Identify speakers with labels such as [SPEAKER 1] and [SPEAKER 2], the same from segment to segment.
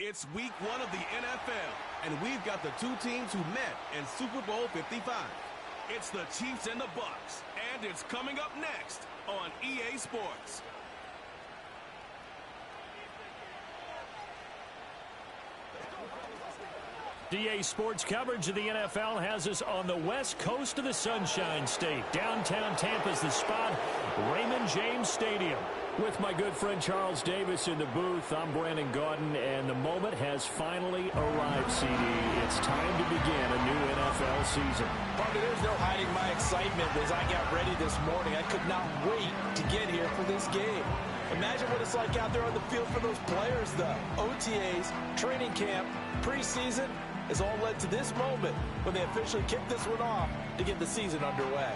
[SPEAKER 1] It's week 1 of the NFL, and we've got the two teams who met in Super Bowl 55. It's the Chiefs and the Bucs, and it's coming up next on EA Sports.
[SPEAKER 2] EA Sports coverage of the NFL has us on the west coast of the Sunshine State. Downtown Tampa's the spot, Raymond James Stadium. With my good friend Charles Davis in the booth, I'm Brandon Gaudin, and the moment has finally arrived, CD. It's time to begin a new NFL season.
[SPEAKER 3] Partner, there's no hiding my excitement as I got ready this morning. I could not wait to get here for this game. Imagine what it's like out there on the field for those players, though. OTAs, training camp, preseason has all led to this moment when they officially kick this one off to get the season underway.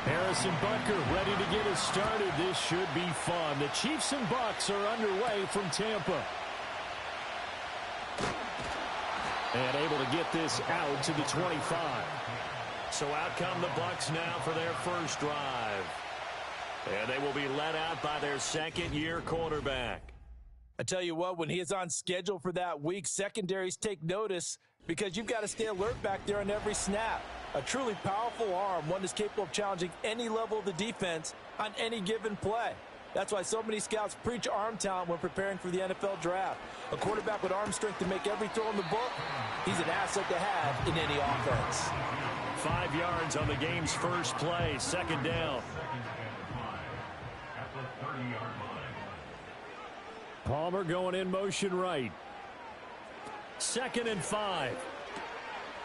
[SPEAKER 2] Harrison Butker ready to get us started. This should be fun. The Chiefs and Bucs are underway from Tampa. And able to get this out to the 25. So out come the Bucs now for their first drive. And they will be led out by their second-year quarterback.
[SPEAKER 3] I tell you what, when he is on schedule for that week, secondaries take notice because you've got to stay alert back there on every snap. A truly powerful arm, one that's capable of challenging any level of the defense on any given play. That's why so many scouts preach arm talent when preparing for the NFL draft. A quarterback with arm strength to make every throw in the book, he's an asset to have in any offense.
[SPEAKER 2] 5 yards on the game's first play, second down. Palmer going in motion right. 2nd and 5.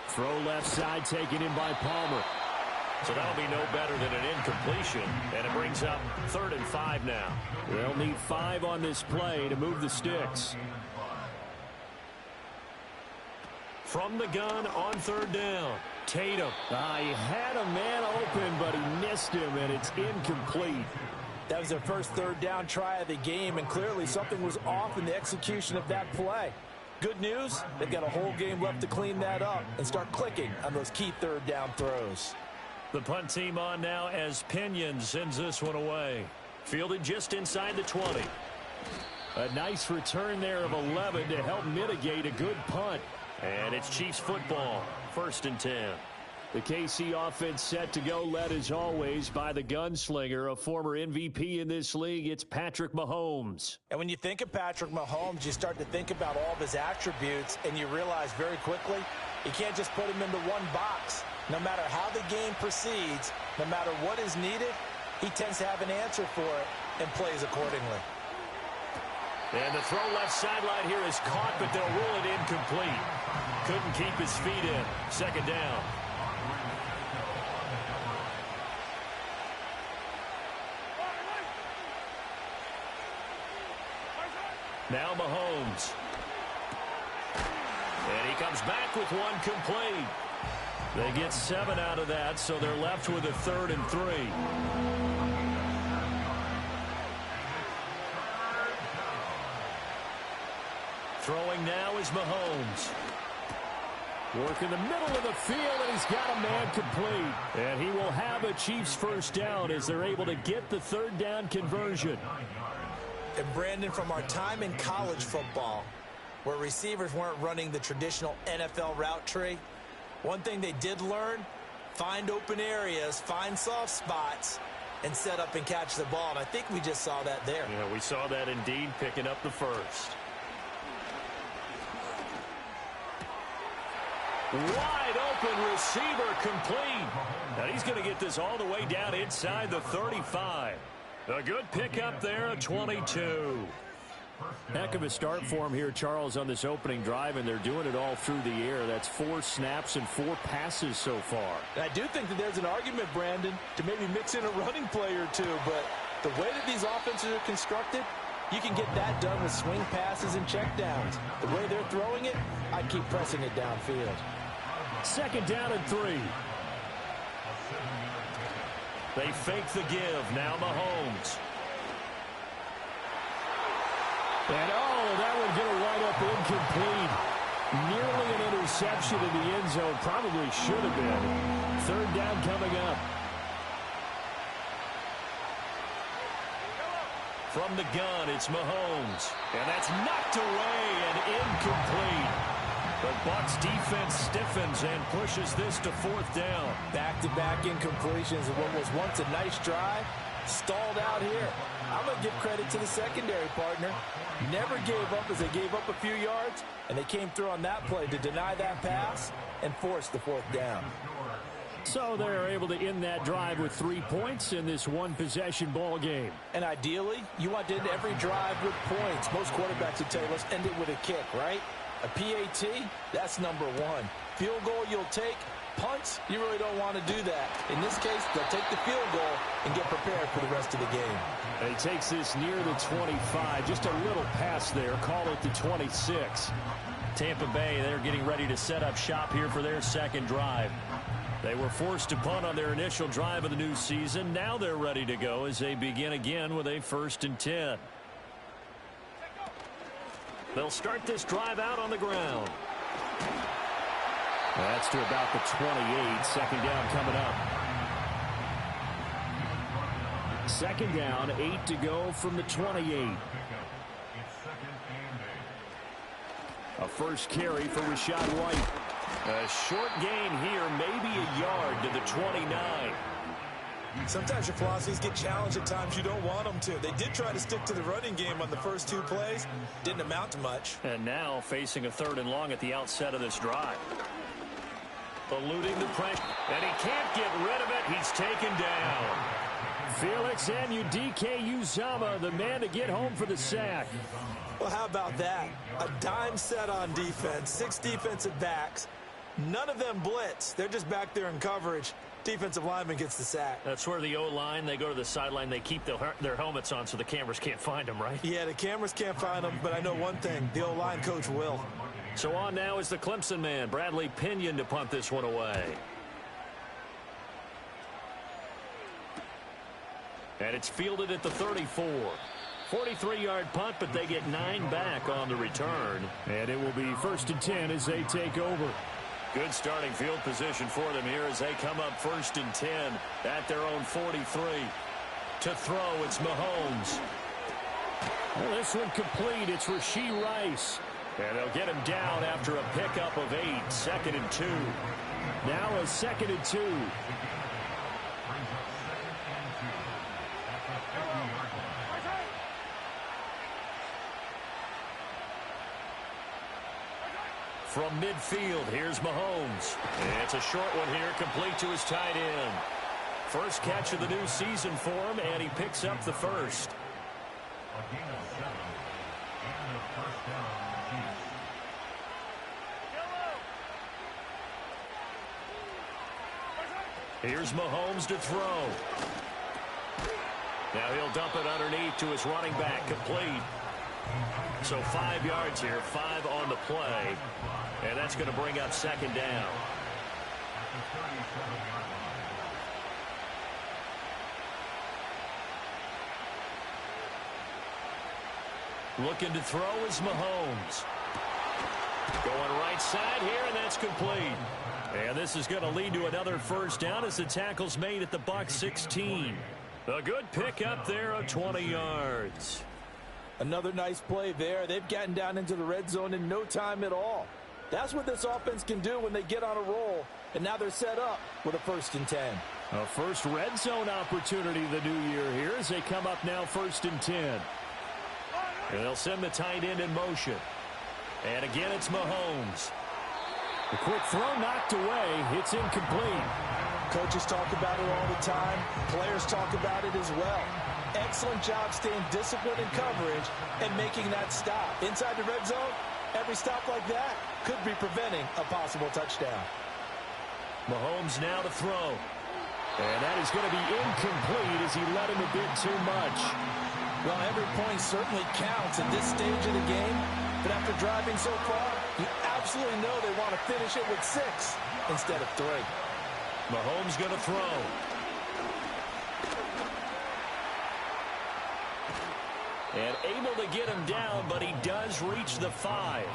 [SPEAKER 2] Throw left side taken in by Palmer. So that'll be no better than an incompletion, and it brings up 3rd and 5 now. They'll need 5 on this play to move the sticks. From the gun on 3rd down, Tatum. He had a man open, but he missed him, and it's incomplete.
[SPEAKER 3] That was their first 3rd down try of the game, and clearly something was off in the execution of that play. Good news, they've got a whole game left to clean that up and start clicking on those key 3rd down throws.
[SPEAKER 2] The punt team on now as Pinion sends this one away. Fielded just inside the 20. A nice return there of 11 to help mitigate a good punt. And it's Chiefs football, 1st and 10. The KC offense set to go, led as always by the gunslinger, a former MVP in this league. It's Patrick Mahomes.
[SPEAKER 3] And when you think of Patrick Mahomes, you start to think about all of his attributes, and you realize very quickly you can't just put him into one box. No matter how the game proceeds, no matter what is needed, he tends to have an answer for it and plays accordingly.
[SPEAKER 2] And the throw left sideline here is caught, but they'll rule it incomplete. Couldn't keep his feet in. 2nd down. Now Mahomes. And he comes back with one complete. They get 7 out of that, so they're left with a 3rd and 3. Throwing now is Mahomes. Work in the middle of the field, and he's got a man complete. And he will have a Chiefs first down as they're able to get the 3rd down conversion.
[SPEAKER 3] And Brandon, from our time in college football, where receivers weren't running the traditional NFL route tree, one thing they did learn, find open areas, find soft spots, and set up and catch the ball. And I think we just saw that there.
[SPEAKER 2] Yeah, we saw that indeed, picking up the first. Wide open receiver complete. Now he's going to get this all the way down inside the 35. A good pickup there at 22. Heck of a start for him here, Charles, on this opening drive, and they're doing it all through the air. That's 4 snaps and 4 passes so far.
[SPEAKER 3] And I do think that there's an argument, Brandon, to maybe mix in a running play or two, but the way that these offenses are constructed, you can get that done with swing passes and checkdowns. The way they're throwing it, I'd keep pressing it downfield.
[SPEAKER 2] 2nd down and 3. They fake the give. Now Mahomes.
[SPEAKER 3] And
[SPEAKER 2] incomplete. Nearly an interception in the end zone. Probably should have been. Third down coming up. From the gun, it's Mahomes. And that's knocked away and incomplete. The Bucs defense stiffens and pushes this to fourth down.
[SPEAKER 3] Back-to-back incompletions of what was once a nice drive. Stalled out here. I'm going to give credit to the secondary partner. Never gave up as they gave up a few yards, and they came through on that play to deny that pass and force the fourth down.
[SPEAKER 2] So they're able to end that drive with 3 points in this one-possession ball game.
[SPEAKER 3] And ideally, you want to end every drive with points. Most quarterbacks would tell you, let's end it with a kick, right? A PAT, that's number one. Field goal you'll take. Punts, you really don't want to do that. In this case, they'll take the field goal and get prepared for the rest of the game.
[SPEAKER 2] And he takes this near the 25. Just a little pass there. Call it the 26. Tampa Bay, they're getting ready to set up shop here for their second drive. They were forced to punt on their initial drive of the new season. Now they're ready to go as they begin again with a 1st and 10. They'll start this drive out on the ground. That's to about the 28. Second down coming up. Second down, 8 to go from the 28. A first carry for Rashad White. A short gain here, maybe a yard to the 29.
[SPEAKER 3] Sometimes your philosophies get challenged at times you don't want them to. They did try to stick to the running game on the first 2 plays. Didn't amount to much.
[SPEAKER 2] And now facing a 3rd and long at the outset of this drive. Eluding the pressure. And he can't get rid of it. He's taken down. Felix Anudike-Uzomah, the man to get home for the sack.
[SPEAKER 3] Well, how about that? A dime set on defense. 6 defensive backs. None of them blitz. They're just back there in coverage. Defensive lineman gets the sack.
[SPEAKER 2] That's where the O-line, they go to the sideline, they keep their helmets on so the cameras can't find them, right?
[SPEAKER 3] Yeah, the cameras can't find them, but I know one thing. The O-line coach will.
[SPEAKER 2] So on now is the Clemson man, Bradley Pinion, to punt this one away. And it's fielded at the 34. 43-yard punt, but they get 9 back on the return. And it will be 1st and 10 as they take over. Good starting field position for them here as they come up 1st and 10 at their own 43. To throw, it's Mahomes. Well, this one complete. It's Rashee Rice. And they'll get him down after a pickup of 8. 2nd and 2. Now a 2nd and 2. From midfield, here's Mahomes. It's a short one here, complete to his tight end. First catch of the new season for him, and he picks up the first. Here's Mahomes to throw. Now he'll dump it underneath to his running back, complete. So 5 yards here, 5 on the play. And that's going to bring up 2nd down. Looking to throw is Mahomes. Going right side here, and that's complete. And this is going to lead to another first down as the tackle's made at the Bucs 16. A good pickup there of 20 yards.
[SPEAKER 3] Another nice play there. They've gotten down into the red zone in no time at all. That's what this offense can do when they get on a roll. And now they're set up with a 1st and 10.
[SPEAKER 2] A first red zone opportunity the new year here as they come up now 1st and 10. And they'll send the tight end in motion. And again, it's Mahomes. The quick throw knocked away. It's incomplete.
[SPEAKER 3] Coaches talk about it all the time. Players talk about it as well. Excellent job staying disciplined in coverage and making that stop. Inside the red zone, every stop like that could be preventing a possible touchdown.
[SPEAKER 2] Mahomes now to throw. And that is going to be incomplete as he let him a bit too much.
[SPEAKER 3] Well, every point certainly counts at this stage of the game. But after driving so far, you absolutely know they want to finish it with 6 instead of 3.
[SPEAKER 2] Mahomes going to throw. And able to get him down, but he does reach the 5.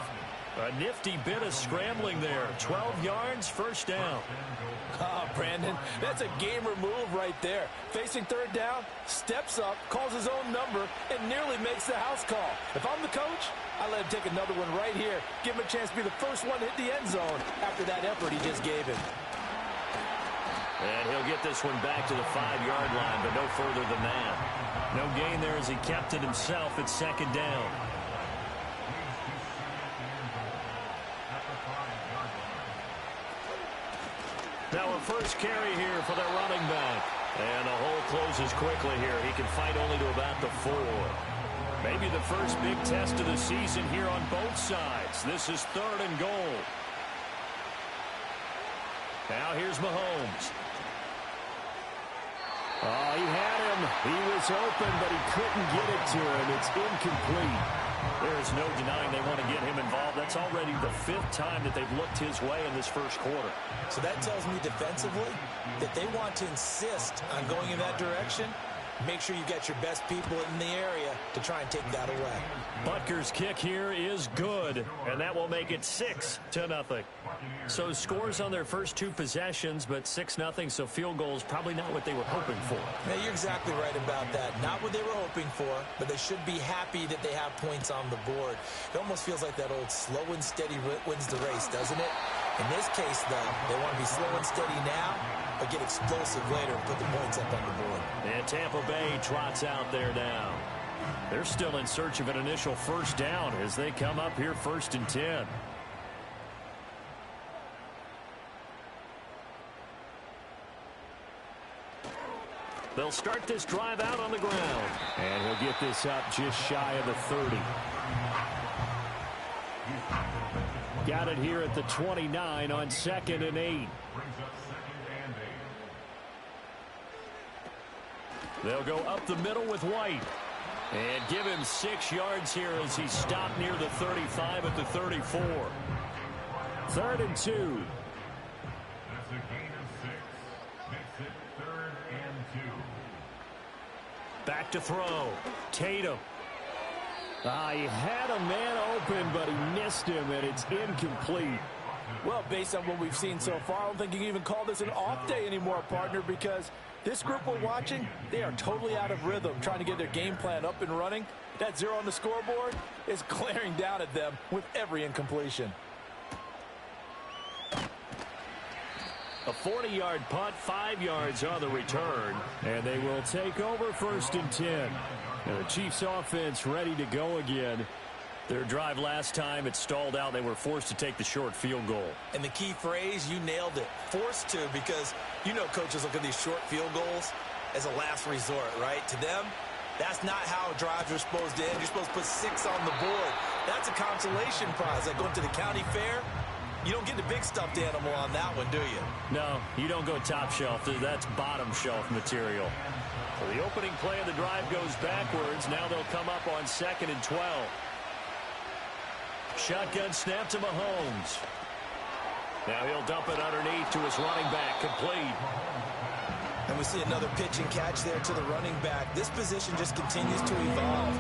[SPEAKER 2] A nifty bit of scrambling there. 12 yards, first down.
[SPEAKER 3] Oh, Brandon, that's a gamer move right there. Facing third down, steps up, calls his own number, and nearly makes the house call. If I'm the coach, I let him take another one right here. Give him a chance to be the first one to hit the end zone after that effort he just gave him.
[SPEAKER 2] And he'll get this one back to the 5-yard line, but no further than that. No gain there as he kept it himself at second down. Now a first carry here for their running back. And the hole closes quickly here. He can fight only to about the 4. Maybe the first big test of the season here on both sides. This is 3rd and goal. Now here's Mahomes. Oh, he had him. He was open, but he couldn't get it to him. It's incomplete. There's no denying they want to get him involved. That's already the 5th time that they've looked his way in this first quarter.
[SPEAKER 3] So that tells me defensively that they want to insist on going in that direction. Make sure you get your best people in the area to try and take that away.
[SPEAKER 2] Butker's kick here is good, and that will make it 6-0. So scores on their first 2 possessions, but 6-0, so field goal is probably not what they were hoping for.
[SPEAKER 3] Yeah, you're exactly right about that. Not what they were hoping for, but they should be happy that they have points on the board. It almost feels like that old slow and steady wins the race, doesn't it? In this case, though, they want to be slow and steady now, but get explosive later and put the points up on the board.
[SPEAKER 2] And Tampa Bay trots out there now. They're still in search of an initial first down as they come up here 1st and 10. They'll start this drive out on the ground. And he'll get this up just shy of the 30. Got it here at the 29 on 2nd and 8. They'll go up the middle with White. And give him 6 yards here as he stopped near the 35 at the 34. 3rd and 2.
[SPEAKER 4] That's a gain of 6. Makes it 3rd and 2.
[SPEAKER 2] Back to throw. Tatum. He had a man open, but he missed him, and it's incomplete.
[SPEAKER 3] Well, based on what we've seen so far, I don't think you can even call this an off day anymore, partner, because this group we're watching, they are totally out of rhythm, trying to get their game plan up and running. That 0 on the scoreboard is glaring down at them with every incompletion.
[SPEAKER 2] A 40-yard punt, 5 yards on the return, and they will take over 1st and 10. And the Chiefs offense ready to go again. Their drive last time, it stalled out. They were forced to take the short field goal.
[SPEAKER 3] And the key phrase, you nailed it. Forced to, because you know coaches look at these short field goals as a last resort, right? To them, that's not how drives are supposed to end. You're supposed to put 6 on the board. That's a consolation prize. Like going to the county fair, you don't get the big stuffed animal on that one, do you?
[SPEAKER 2] No, you don't go top shelf. That's bottom shelf material. So the opening play of the drive goes backwards. Now they'll come up on 2nd and 12. Shotgun snap to Mahomes. Now he'll dump it underneath to his running back. Complete.
[SPEAKER 3] And we see another pitch and catch there to the running back. This position just continues to evolve.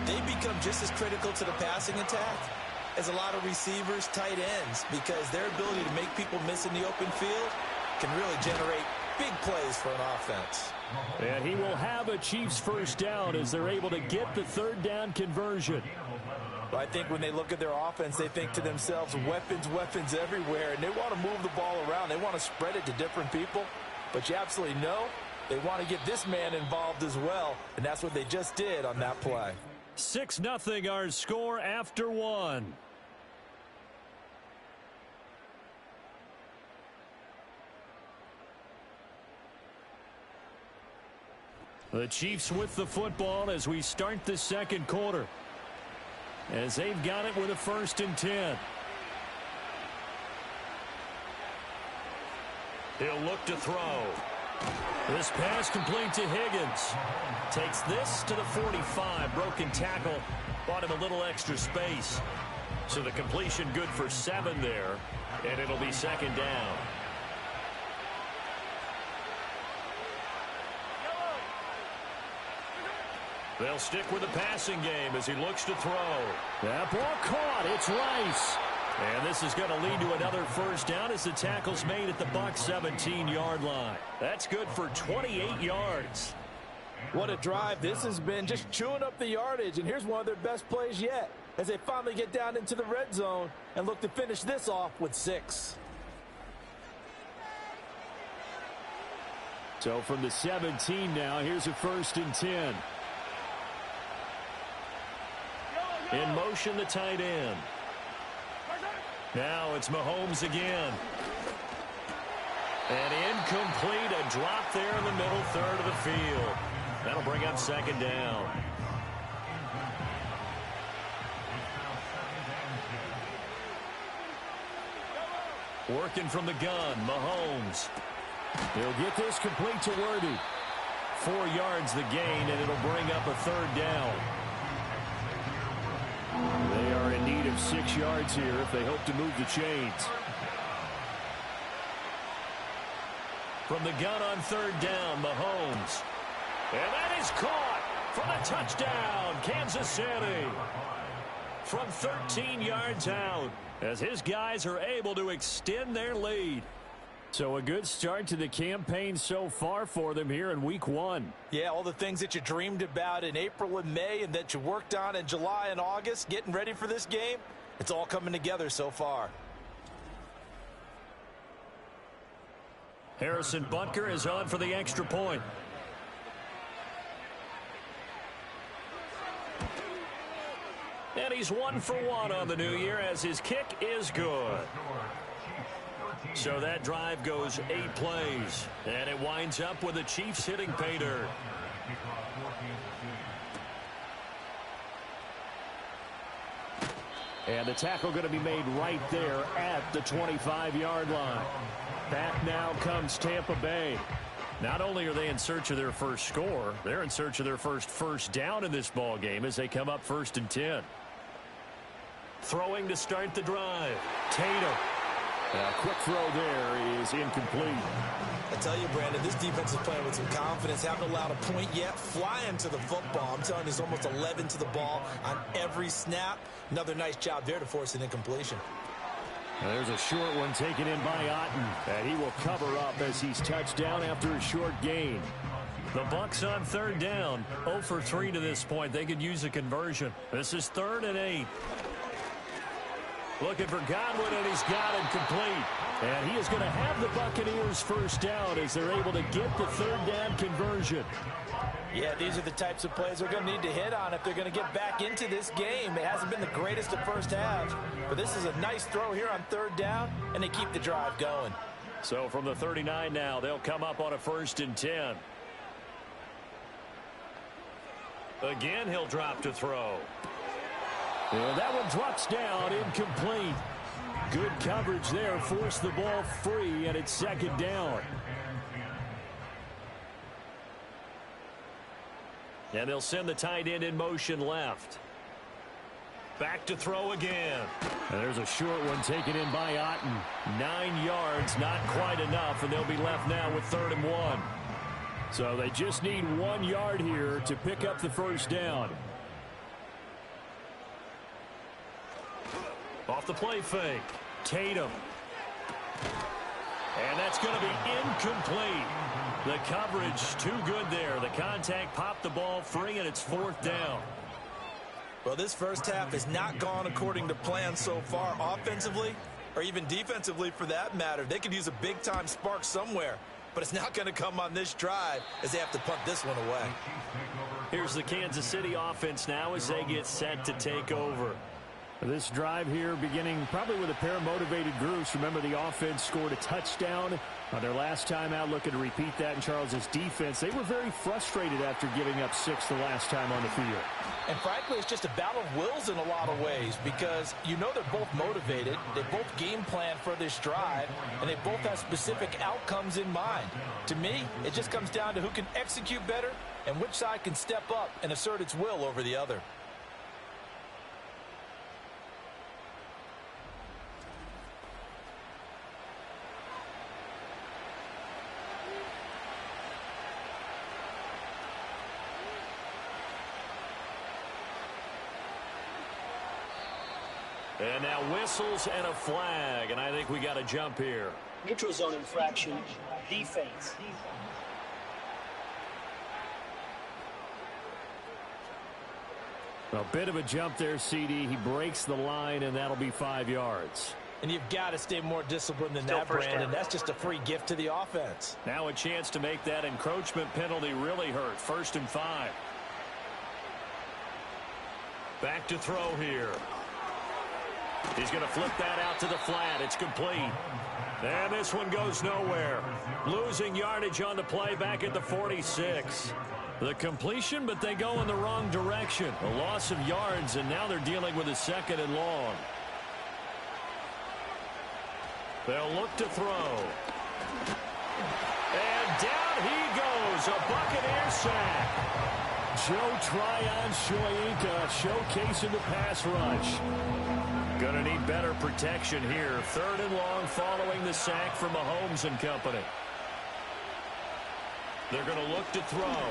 [SPEAKER 3] They become just as critical to the passing attack as a lot of receivers, tight ends, because their ability to make people miss in the open field can really generate big plays for an offense.
[SPEAKER 2] And he will have a Chiefs first down as they're able to get the 3rd down conversion.
[SPEAKER 3] Well, I think when they look at their offense, they think to themselves, weapons, weapons everywhere, and they want to move the ball around. They want to spread it to different people, but you absolutely know they want to get this man involved as well, and that's what they just did on that play.
[SPEAKER 2] 6-0 our score after 1. The Chiefs with the football as we start the 2nd quarter. As they've got it with a 1st and 10. He'll look to throw. This pass complete to Higgins. Takes this to the 45. Broken tackle. Bought him a little extra space. So the completion good for 7 there. And it'll be 2nd down. They'll stick with the passing game as he looks to throw. That ball caught. It's Rice. And this is going to lead to another first down as the tackle's made at the Bucs 17-yard line. That's good for 28 yards.
[SPEAKER 3] What a drive this has been, just chewing up the yardage. And here's one of their best plays yet as they finally get down into the red zone and look to finish this off with 6.
[SPEAKER 2] So from the 17 now, here's a 1st and 10. In motion, the tight end. Now it's Mahomes again. And incomplete, a drop there in the middle third of the field. That'll bring up 2nd down. Working from the gun, Mahomes. He'll get this complete to Worthy. 4 yards the gain, and it'll bring up a 3rd down. They are in need of 6 yards here if they hope to move the chains. From the gun on 3rd down, Mahomes. And that is caught for the touchdown, Kansas City. From 13 yards out, as his guys are able to extend their lead. So a good start to the campaign so far for them here in week 1.
[SPEAKER 3] Yeah, all the things that you dreamed about in April and May and that you worked on in July and August, getting ready for this game, it's all coming together so far.
[SPEAKER 2] Harrison Butker is on for the extra point. And he's 1 for 1 on the new year as his kick is good. So that drive goes 8 plays. And it winds up with the Chiefs hitting pay dirt. And the tackle going to be made right there at the 25-yard line. Back now comes Tampa Bay. Not only are they in search of their first score, they're in search of their first down in this ball game as they come up 1st and 10. Throwing to start the drive. Tatum. A quick throw there is incomplete.
[SPEAKER 3] I tell you, Brandon, this defense is playing with some confidence. Haven't allowed a point yet. Flying to the football. I'm telling you, there's almost 11 to the ball on every snap. Another nice job there to force an incompletion.
[SPEAKER 2] There's a short one taken in by Otten. And he will cover up as he's touched down after a short gain. The Bucs on 3rd down. 0 for 3 to this point. They could use a conversion. This is 3rd and 8. Looking for Godwin, and he's got it complete. And he is going to have the Buccaneers first down as they're able to get the 3rd down conversion.
[SPEAKER 3] Yeah, these are the types of plays they're going to need to hit on if they're going to get back into this game. It hasn't been the greatest of first halves, but this is a nice throw here on 3rd down, and they keep the drive going.
[SPEAKER 2] So from the 39 now, they'll come up on a 1st and 10. Again, he'll drop to throw. And that one drops down, incomplete. Good coverage there, forced the ball free, and it's 2nd down. And they'll send the tight end in motion left. Back to throw again. And there's a short one taken in by Otten. 9 yards, not quite enough, and they'll be left now with 3rd and 1. So they just need 1 yard here to pick up the first down. Off the play fake. Tatum. And that's going to be incomplete. The coverage too good there. The contact popped the ball free, and it's 4th down.
[SPEAKER 3] Well, this first half has not gone according to plan so far offensively or even defensively for that matter. They could use a big-time spark somewhere, but it's not going to come on this drive as they have to punt this one away.
[SPEAKER 2] Here's the Kansas City offense now as they get set to take over. This drive here beginning probably with a pair of motivated groups. Remember, the offense scored a touchdown on their last time out. Looking to repeat that in Charles's defense. They were very frustrated after giving up 6 the last time on the field.
[SPEAKER 3] And frankly, it's just a battle of wills in a lot of ways because you know they're both motivated. They both game plan for this drive, and they both have specific outcomes in mind. To me, it just comes down to who can execute better and which side can step up and assert its will over the other.
[SPEAKER 2] And now whistles and a flag, and I think we got a jump here.
[SPEAKER 5] Neutral zone infraction, defense.
[SPEAKER 2] A bit of a jump there, CD. He breaks the line, and that'll be 5 yards.
[SPEAKER 3] And you've got to stay more disciplined than that, Brandon. That's just a free gift to the offense.
[SPEAKER 2] Now a chance to make that encroachment penalty really hurt. 1st and 5. Back to throw here. He's going to flip that out to the flat. It's complete. And this one goes nowhere. Losing yardage on the play back at the 46. The completion, but they go in the wrong direction. A loss of yards, and now they're dealing with a 2nd and long. They'll look to throw. And down he goes. A Buccaneer sack. Joe Tryon-Shoyinka showcasing the pass rush. Gonna need better protection here. 3rd and long following the sack from Mahomes and company. They're gonna look to throw.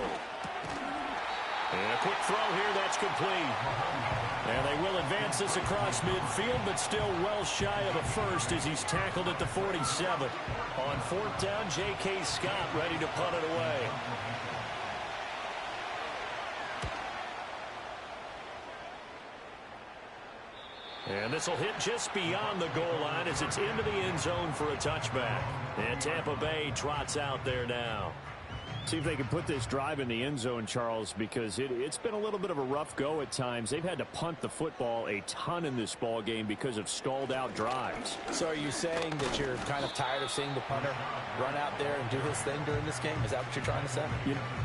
[SPEAKER 2] And a quick throw here, that's complete. And they will advance this across midfield, but still well shy of a first as he's tackled at the 47. On 4th down, J.K. Scott ready to punt it away. And this will hit just beyond the goal line as it's into the end zone for a touchback. And Tampa Bay trots out there now. See if they can put this drive in the end zone, Charles, because it's been a little bit of a rough go at times. They've had to punt the football a ton in this ball game because of stalled out drives.
[SPEAKER 3] So are you saying that you're kind of tired of seeing the punter run out there and do his thing during this game? Is that what you're trying to say?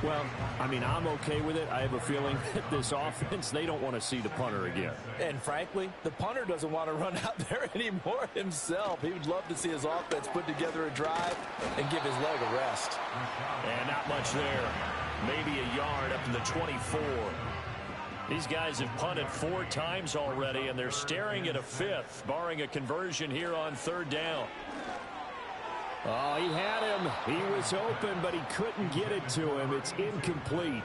[SPEAKER 2] Well, I mean, I'm okay with it. I have a feeling that this offense, they don't want to see the punter again.
[SPEAKER 3] And frankly, the punter doesn't want to run out there anymore himself. He would love to see his offense put together a drive and give his leg a rest.
[SPEAKER 2] And not much there. Maybe a yard up to the 24. These guys have punted 4 times already, and they're staring at a 5th, barring a conversion here on 3rd down. Oh, he had him. He was open, but he couldn't get it to him. It's incomplete.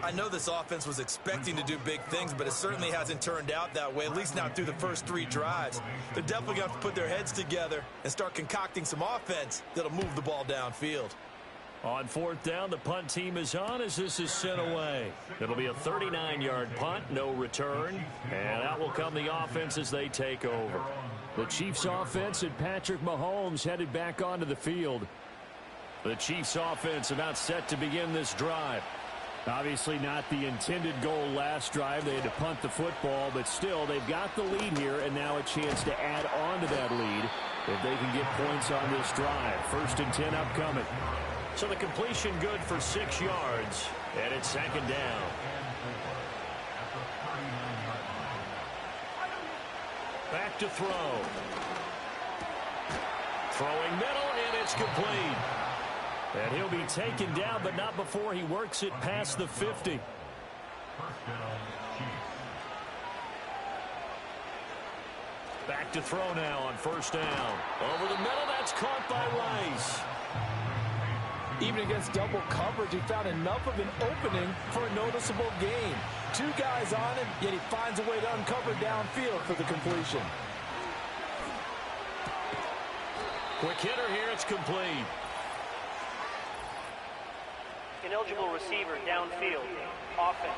[SPEAKER 3] I know this offense was expecting to do big things, but it certainly hasn't turned out that way, at least not through the first 3 drives. They're definitely going to have to put their heads together and start concocting some offense that'll move the ball downfield.
[SPEAKER 2] On 4th down, the punt team is on as this is sent away. It'll be a 39-yard punt, no return, and out will come the offense as they take over. The Chiefs offense and Patrick Mahomes headed back onto the field. The Chiefs offense about set to begin this drive. Obviously not the intended goal last drive. They had to punt the football, but still they've got the lead here and now a chance to add on to that lead if they can get points on this drive. 1st and 10 upcoming. So the completion good for 6 yards, and it's 2nd down. Back to throw. Throwing middle, and it's complete. And he'll be taken down, but not before he works it past the 50. Back to throw now on 1st down. Over the middle, that's caught by Rice.
[SPEAKER 3] Even against double coverage, he found enough of an opening for a noticeable gain. 2 guys on him, yet he finds a way to uncover downfield for the completion.
[SPEAKER 2] Quick hitter here, it's complete.
[SPEAKER 5] Ineligible receiver downfield. Offense.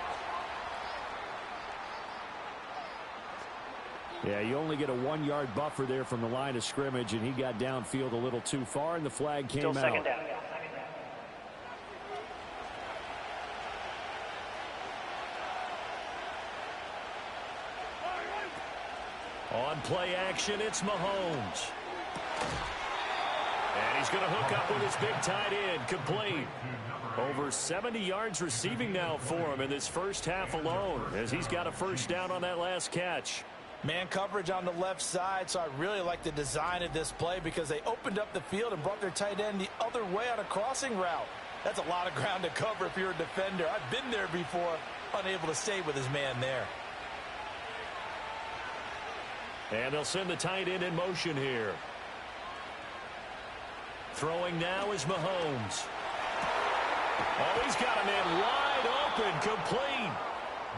[SPEAKER 2] Yeah, you only get a 1-yard buffer there from the line of scrimmage, and he got downfield a little too far, and the flag came out.
[SPEAKER 5] Still 2nd down.
[SPEAKER 2] On play action, it's Mahomes. And he's going to hook up with his big tight end, complete. Over 70 yards receiving now for him in this first half alone, as he's got a 1st down on that last catch.
[SPEAKER 3] Man coverage on the left side, so I really like the design of this play because they opened up the field and brought their tight end the other way on a crossing route. That's a lot of ground to cover if you're a defender. I've been there before, unable to stay with his man there.
[SPEAKER 2] And they'll send the tight end in motion here. Throwing now is Mahomes. Oh, he's got a man wide open, complete.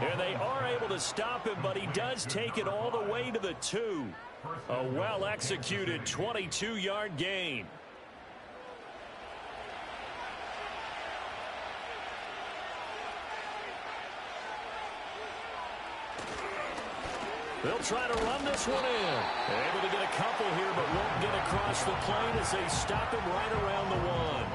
[SPEAKER 2] And they are able to stop him, but he does take it all the way to the 2. A well-executed 22-yard gain. They'll try to run this one in. They're able to get a couple here, but won't get across the plane as they stop him right around the 1.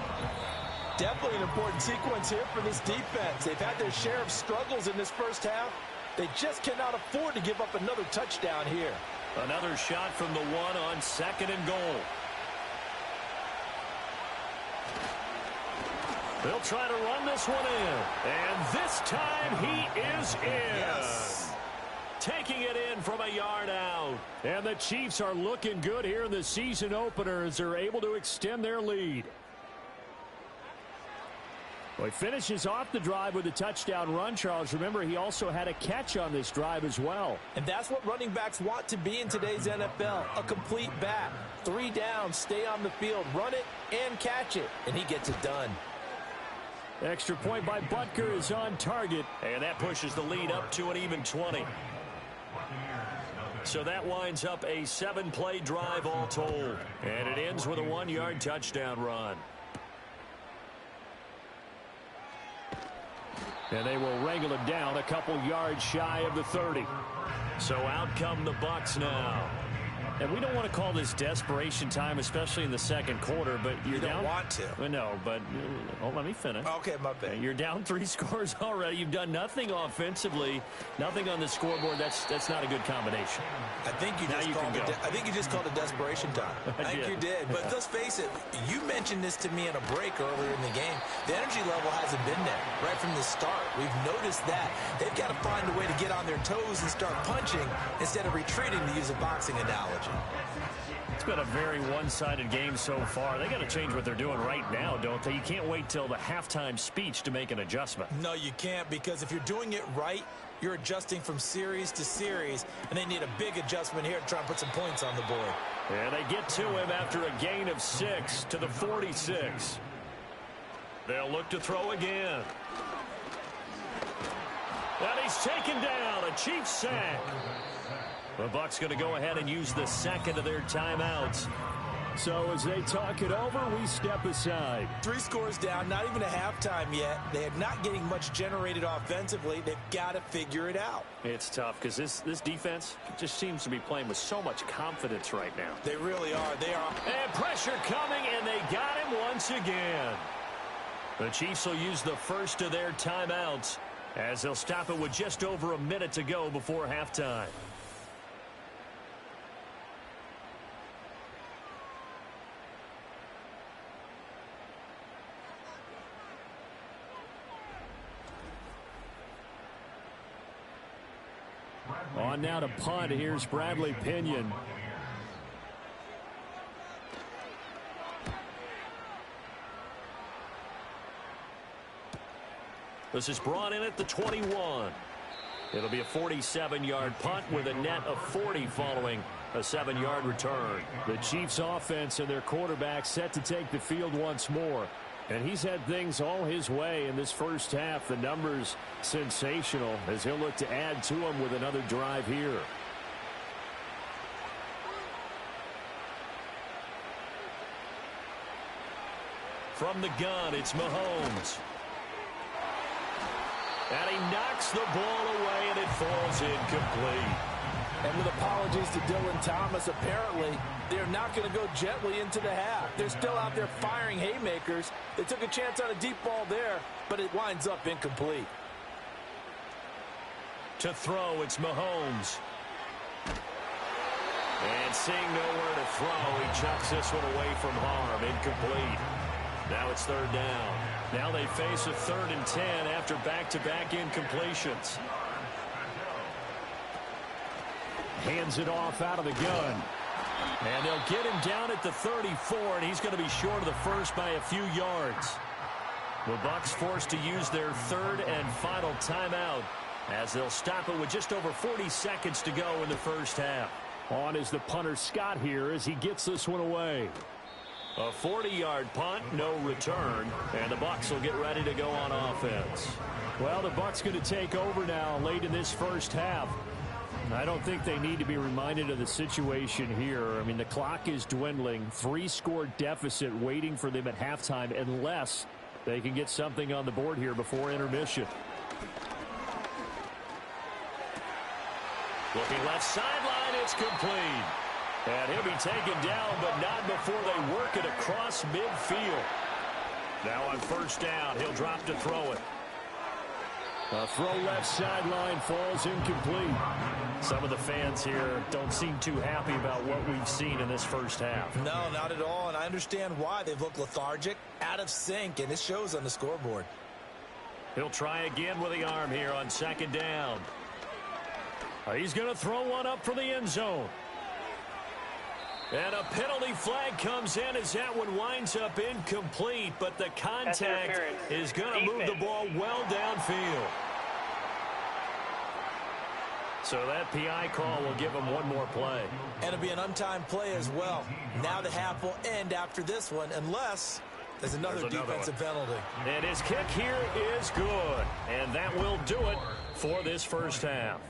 [SPEAKER 3] Definitely an important sequence here for this defense. They've had their share of struggles in this first half. They just cannot afford to give up another touchdown here.
[SPEAKER 2] Another shot from the 1 on 2nd and goal. They'll try to run this one in. And this time he is in.
[SPEAKER 3] Yes.
[SPEAKER 2] Taking it in from a yard out. And the Chiefs are looking good here in the season opener as they're able to extend their lead. Well, he finishes off the drive with a touchdown run, Charles. Remember, he also had a catch on this drive as well.
[SPEAKER 3] And that's what running backs want to be in today's NFL, a complete back. 3 downs, stay on the field, run it, and catch it. And he gets it done.
[SPEAKER 2] Extra point by Butker is on target. And that pushes the lead up to an even 20. So that winds up a 7-play drive all told. And it ends with a 1-yard touchdown run. And they will wrangle it down a couple yards shy of the 30. So out come the Bucs now. And we don't want to call this desperation time, especially in the second quarter, but you're down.
[SPEAKER 3] You don't want to.
[SPEAKER 2] Well, no, but let me finish.
[SPEAKER 3] Okay, my bad.
[SPEAKER 2] You're down 3 scores already. You've done nothing offensively, nothing on the scoreboard. That's not a good combination.
[SPEAKER 3] I think you just called it desperation time. I think you did. But let's face it, you mentioned this to me in a break earlier in the game. The energy level hasn't been there right from the start. We've noticed that. They've got to find a way to get on their toes and start punching instead of retreating, to use a boxing analogy.
[SPEAKER 2] It's been a very one-sided game so far. They got to change what they're doing right now, don't they? You can't wait till the halftime speech to make an adjustment.
[SPEAKER 3] No, you can't, because if you're doing it right, you're adjusting from series to series, and they need a big adjustment here to try and put some points on the board.
[SPEAKER 2] And they get to him after a gain of 6 to the 46. They'll look to throw again. And he's taken down. A Chiefs sack. The Bucs going to go ahead and use the second of their timeouts. So as they talk it over, we step aside.
[SPEAKER 3] 3 scores down, not even a halftime yet. They are not getting much generated offensively. They've got to figure it out.
[SPEAKER 2] It's tough because this defense just seems to be playing with so much confidence right now.
[SPEAKER 3] They really are. They are.
[SPEAKER 2] And pressure coming, and they got him once again. The Chiefs will use the first of their timeouts as they'll stop it with just over a minute to go before halftime. On now to punt. Here's Bradley Pinion. This is brought in at the 21. It'll be a 47-yard punt with a net of 40 following a 7-yard return. The Chiefs offense and their quarterback set to take the field once more. And he's had things all his way in this first half. The numbers sensational as he'll look to add to them with another drive here. From the gun, it's Mahomes. And he knocks the ball away, and it falls incomplete.
[SPEAKER 3] And with apologies to Dylan Thomas, apparently they're not going to go gently into the half. They're still out there firing haymakers. They took a chance on a deep ball there, but it winds up incomplete.
[SPEAKER 2] To throw, it's Mahomes. And seeing nowhere to throw, he chucks this one away from harm. Incomplete. Now it's 3rd down. Now they face a 3rd and 10 after back-to-back incompletions. Hands it off out of the gun. And they'll get him down at the 34, and he's going to be short of the first by a few yards. The Bucs forced to use their 3rd and final timeout as they'll stop it with just over 40 seconds to go in the first half. On is the punter Scott here as he gets this one away. A 40-yard punt, no return, and the Bucs will get ready to go on offense. Well, the Bucs going to take over now late in this first half. I don't think they need to be reminded of the situation here. I mean, the clock is dwindling. 3-score deficit waiting for them at halftime unless they can get something on the board here before intermission. Looking left sideline, it's complete. And he'll be taken down, but not before they work it across midfield. Now on first down, he'll drop to throw it. A throw left sideline falls incomplete. Some of the fans here don't seem too happy about what we've seen in this first half.
[SPEAKER 3] No, not at all, and I understand why. They've looked lethargic, out of sync, and it shows on the scoreboard.
[SPEAKER 2] He'll try again with the arm here on second down. He's going to throw one up for the end zone. And a penalty flag comes in as that one winds up incomplete, but the contact is going to move the ball well downfield. So that PI call will give him one more play.
[SPEAKER 3] And it'll be an untimed play as well. Now the half will end after this one, unless there's another defensive penalty.
[SPEAKER 2] And his kick here is good. And that will do it for this first half.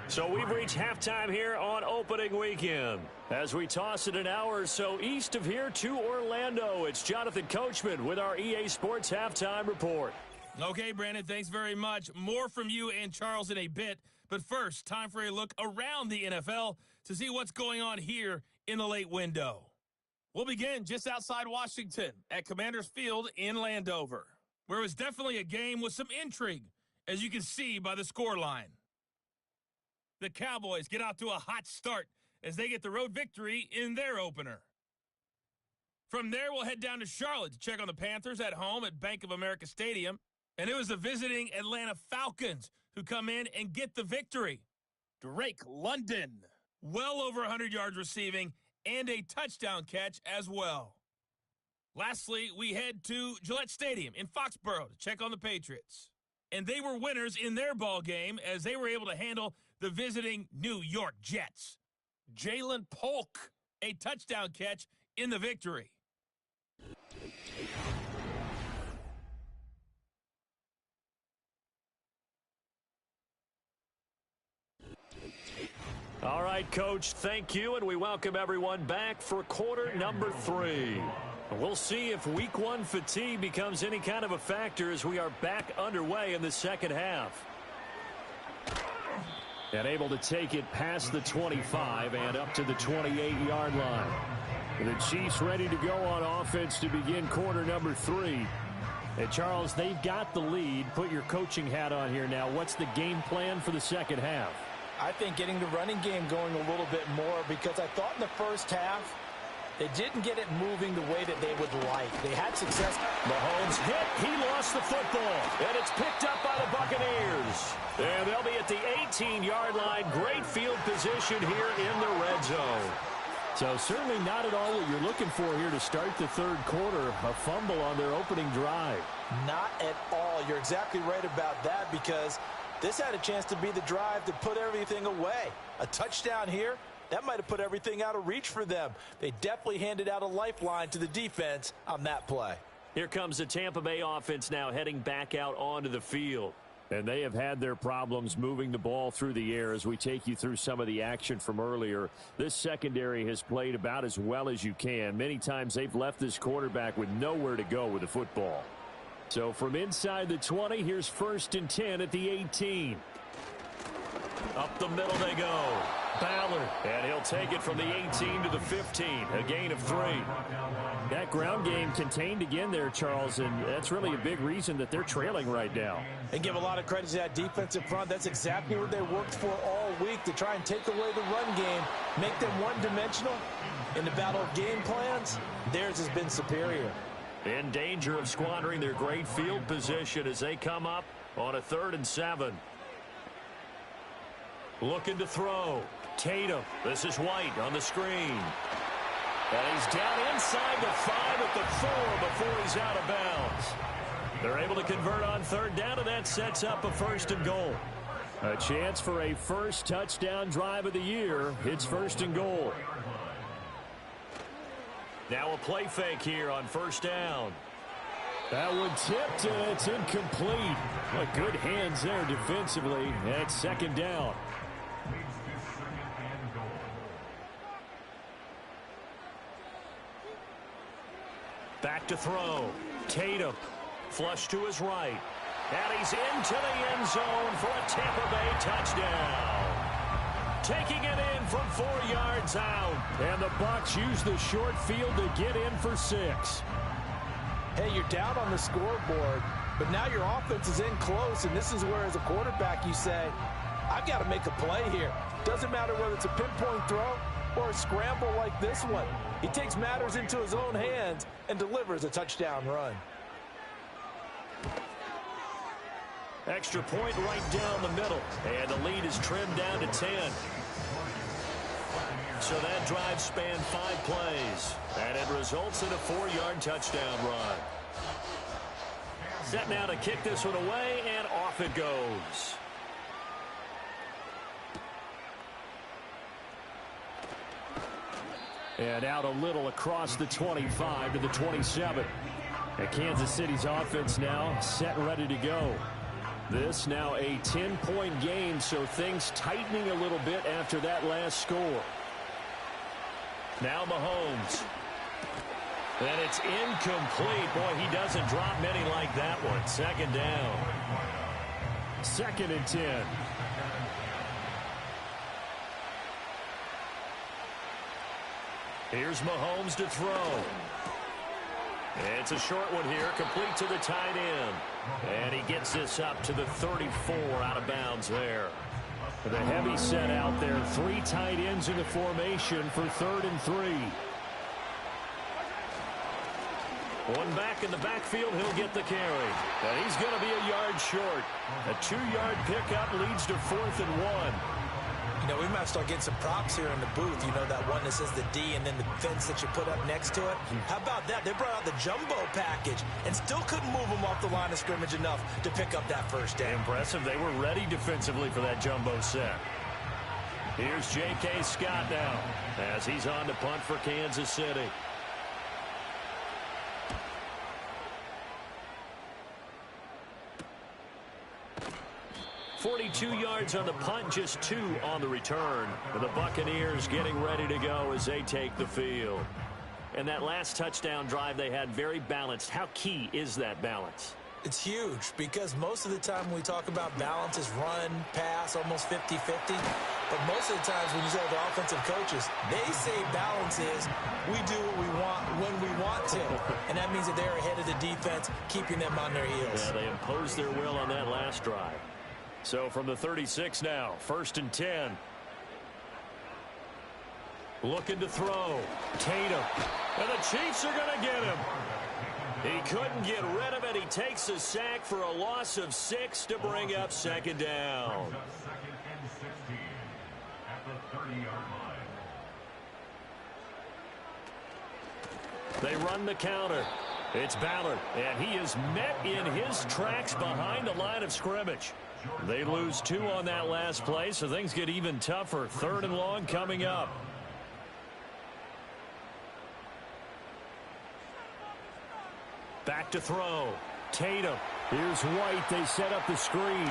[SPEAKER 2] So we've reached halftime here on opening weekend. As we toss it an hour or so east of here to Orlando, it's Jonathan Coachman with our EA Sports Halftime Report.
[SPEAKER 6] Okay, Brandon, thanks very much. More from you and Charles in a bit. But first, time for a look around the NFL to see what's going on here in the late window. We'll begin just outside Washington at Commanders Field in Landover, where it was definitely a game with some intrigue, as you can see by the scoreline. The Cowboys get out to a hot start as they get the road victory in their opener. From there, we'll head down to Charlotte to check on the Panthers at home at Bank of America Stadium. And it was the visiting Atlanta Falcons who come in and get the victory. Drake London, well over 100 yards receiving and a touchdown catch as well. Lastly, we head to Gillette Stadium in Foxborough to check on the Patriots. And they were winners in their ball game as they were able to handle the visiting New York Jets. Jalen Polk, a touchdown catch in the victory.
[SPEAKER 2] All right, Coach, thank you, and we welcome everyone back for quarter number 3. We'll see if week 1 fatigue becomes any kind of a factor as we are back underway in the second half. And able to take it past the 25 and up to the 28-yard line. The Chiefs ready to go on offense to begin quarter number 3. And Charles, they've got the lead. Put your coaching hat on here now. What's the game plan for the second half?
[SPEAKER 3] I think getting the running game going a little bit more, because I thought in the first half they didn't get it moving the way that they would like. They had success.
[SPEAKER 2] Mahomes hit. He lost the football. And it's picked up by the Buccaneers. And they'll be at the 18-yard line. Great field position here in the red zone. So certainly not at all what you're looking for here to start the third quarter. A fumble on their opening drive.
[SPEAKER 3] Not at all. You're exactly right about that, because this had a chance to be the drive to put everything away. A touchdown here, that might have put everything out of reach for them. They definitely handed out a lifeline to the defense on that play.
[SPEAKER 2] Here comes the Tampa Bay offense now heading back out onto the field. And they have had their problems moving the ball through the air as we take you through some of the action from earlier. This secondary has played about as well as you can. Many times they've left this quarterback with nowhere to go with the football. So from inside the 20, here's 1st and 10 at the 18. Up the middle they go. Ballard, and he'll take it from the 18 to the 15, a gain of 3. That ground game contained again there, Charles, and that's really a big reason that they're trailing right now.
[SPEAKER 3] And give a lot of credit to that defensive front. That's exactly what they worked for all week, to try and take away the run game, make them one-dimensional. In the battle of game plans, theirs has been superior.
[SPEAKER 2] In danger of squandering their great field position as they come up on a 3rd and 7. Looking to throw. Tatum. This is White on the screen. And he's down inside the 5 at the 4 before he's out of bounds. They're able to convert on 3rd down, and that sets up a 1st and goal. A chance for a first touchdown drive of the year. It's 1st and goal. Now a play fake here on first down.
[SPEAKER 7] That one tipped, and it's incomplete. Well, good hands there defensively. That's second down.
[SPEAKER 2] Back to throw. Tatum. Flush to his right. And he's into the end zone for a Tampa Bay touchdown. Taking it in from 4 yards out.
[SPEAKER 7] And the Bucs use the short field to get in for 6.
[SPEAKER 3] Hey, you're down on the scoreboard, but now your offense is in close, and this is where, as a quarterback, you say, I've got to make a play here. Doesn't matter whether it's a pinpoint throw or a scramble like this one. He takes matters into his own hands and delivers a touchdown run.
[SPEAKER 2] Extra point right down the middle, and the lead is trimmed down to 10. So that drive spanned 5 plays, and it results in a 4-yard touchdown run. Set now to kick this one away, and off it goes.
[SPEAKER 7] And out a little across the 25 to the 27. And Kansas City's offense now set and ready to go. This now a 10-point game, so things tightening a little bit after that last score.
[SPEAKER 2] Now Mahomes. And it's incomplete. Boy, he doesn't drop many like that one. Second down.
[SPEAKER 7] 2nd and 10.
[SPEAKER 2] Here's Mahomes to throw. It's a short one here, complete to the tight end. And he gets this up to the 34 out of bounds there.
[SPEAKER 7] The heavy set out there. 3 tight ends in the formation for 3rd and 3.
[SPEAKER 2] One back in the backfield, he'll get the carry. And he's going to be a yard short. A 2-yard pickup leads to 4th and 1.
[SPEAKER 3] You know, we might start getting some props here in the booth. You know, that one that says the D and then the fence that you put up next to it. How about that? They brought out the jumbo package and still couldn't move them off the line of scrimmage enough to pick up that first down.
[SPEAKER 2] Impressive. They were ready defensively for that jumbo set. Here's J.K. Scott now as he's on to punt for Kansas City. .42 yards on the punt, just 2 on the return. And the Buccaneers getting ready to go as they take the field. And that last touchdown drive they had very balanced. How key is that balance?
[SPEAKER 3] It's huge because most of the time when we talk about balance is run, pass, almost 50-50. But most of the times when you say the offensive coaches, they say balance is we do what we want when we want to. And that means that they're ahead of the defense, keeping them on their heels.
[SPEAKER 2] Yeah, they imposed their will on that last drive. So from the 36 now, 1st and 10. Looking to throw. Tatum. And the Chiefs are going to get him. He couldn't get rid of it. He takes a sack for a loss of 6 to bring up 2nd down.
[SPEAKER 4] 2nd and 16 at the 30-yard line.
[SPEAKER 2] They run the counter. It's Ballard, and he is met in his tracks behind the line of scrimmage. They lose 2 on that last play, so things get even tougher. 3rd and long coming up. Back to throw. Tatum.
[SPEAKER 7] Here's White. They set up the screen.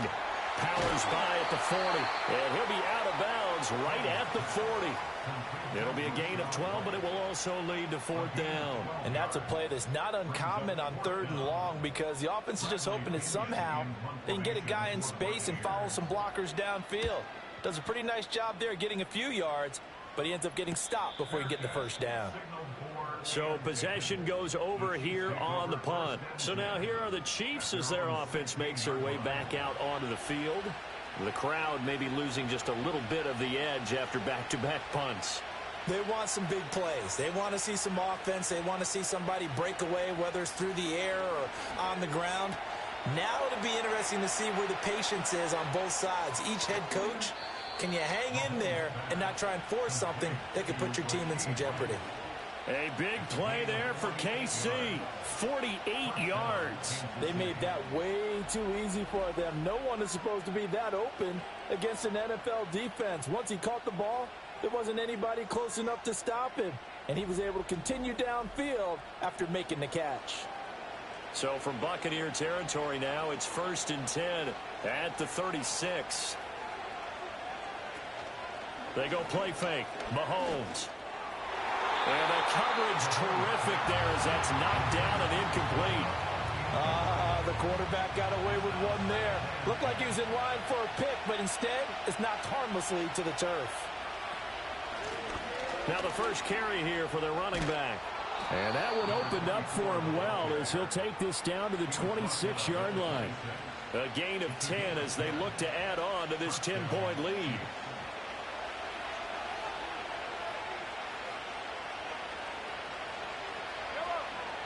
[SPEAKER 2] Powers by at the 40. And he'll be out of bounds right at the 40. It'll be a gain of 12, but it will also lead to 4th down.
[SPEAKER 3] And that's a play that's not uncommon on 3rd and long because the offense is just hoping that somehow they can get a guy in space and follow some blockers downfield. Does a pretty nice job there getting a few yards, but he ends up getting stopped before he can get the first down.
[SPEAKER 2] So possession goes over here on the punt. So now here are the Chiefs as their offense makes their way back out onto the field. The crowd may be losing just a little bit of the edge after back-to-back punts.
[SPEAKER 3] They want some big plays. They want to see some offense. They want to see somebody break away, whether it's through the air or on the ground. Now it'll be interesting to see where the patience is on both sides. Each head coach, can you hang in there and not try and force something that could put your team in some jeopardy?
[SPEAKER 2] A big play there for KC. 48 yards.
[SPEAKER 3] They made that way too easy for them. No one is supposed to be that open against an NFL defense. Once he caught the ball, there wasn't anybody close enough to stop him. and he was able to continue downfield after making the catch.
[SPEAKER 2] So from Buccaneer territory now, it's 1st and 10 at the 36. They go play fake. Mahomes. And the coverage terrific there as that's knocked down and incomplete.
[SPEAKER 3] The quarterback got away with one there. Looked like he was in line for a pick, but instead it's knocked harmlessly to the turf.
[SPEAKER 2] Now the first carry here for their running back.
[SPEAKER 7] And that one opened up for him well as he'll take this down to the 26-yard line.
[SPEAKER 2] A gain of 10 as they look to add on to this 10-point lead.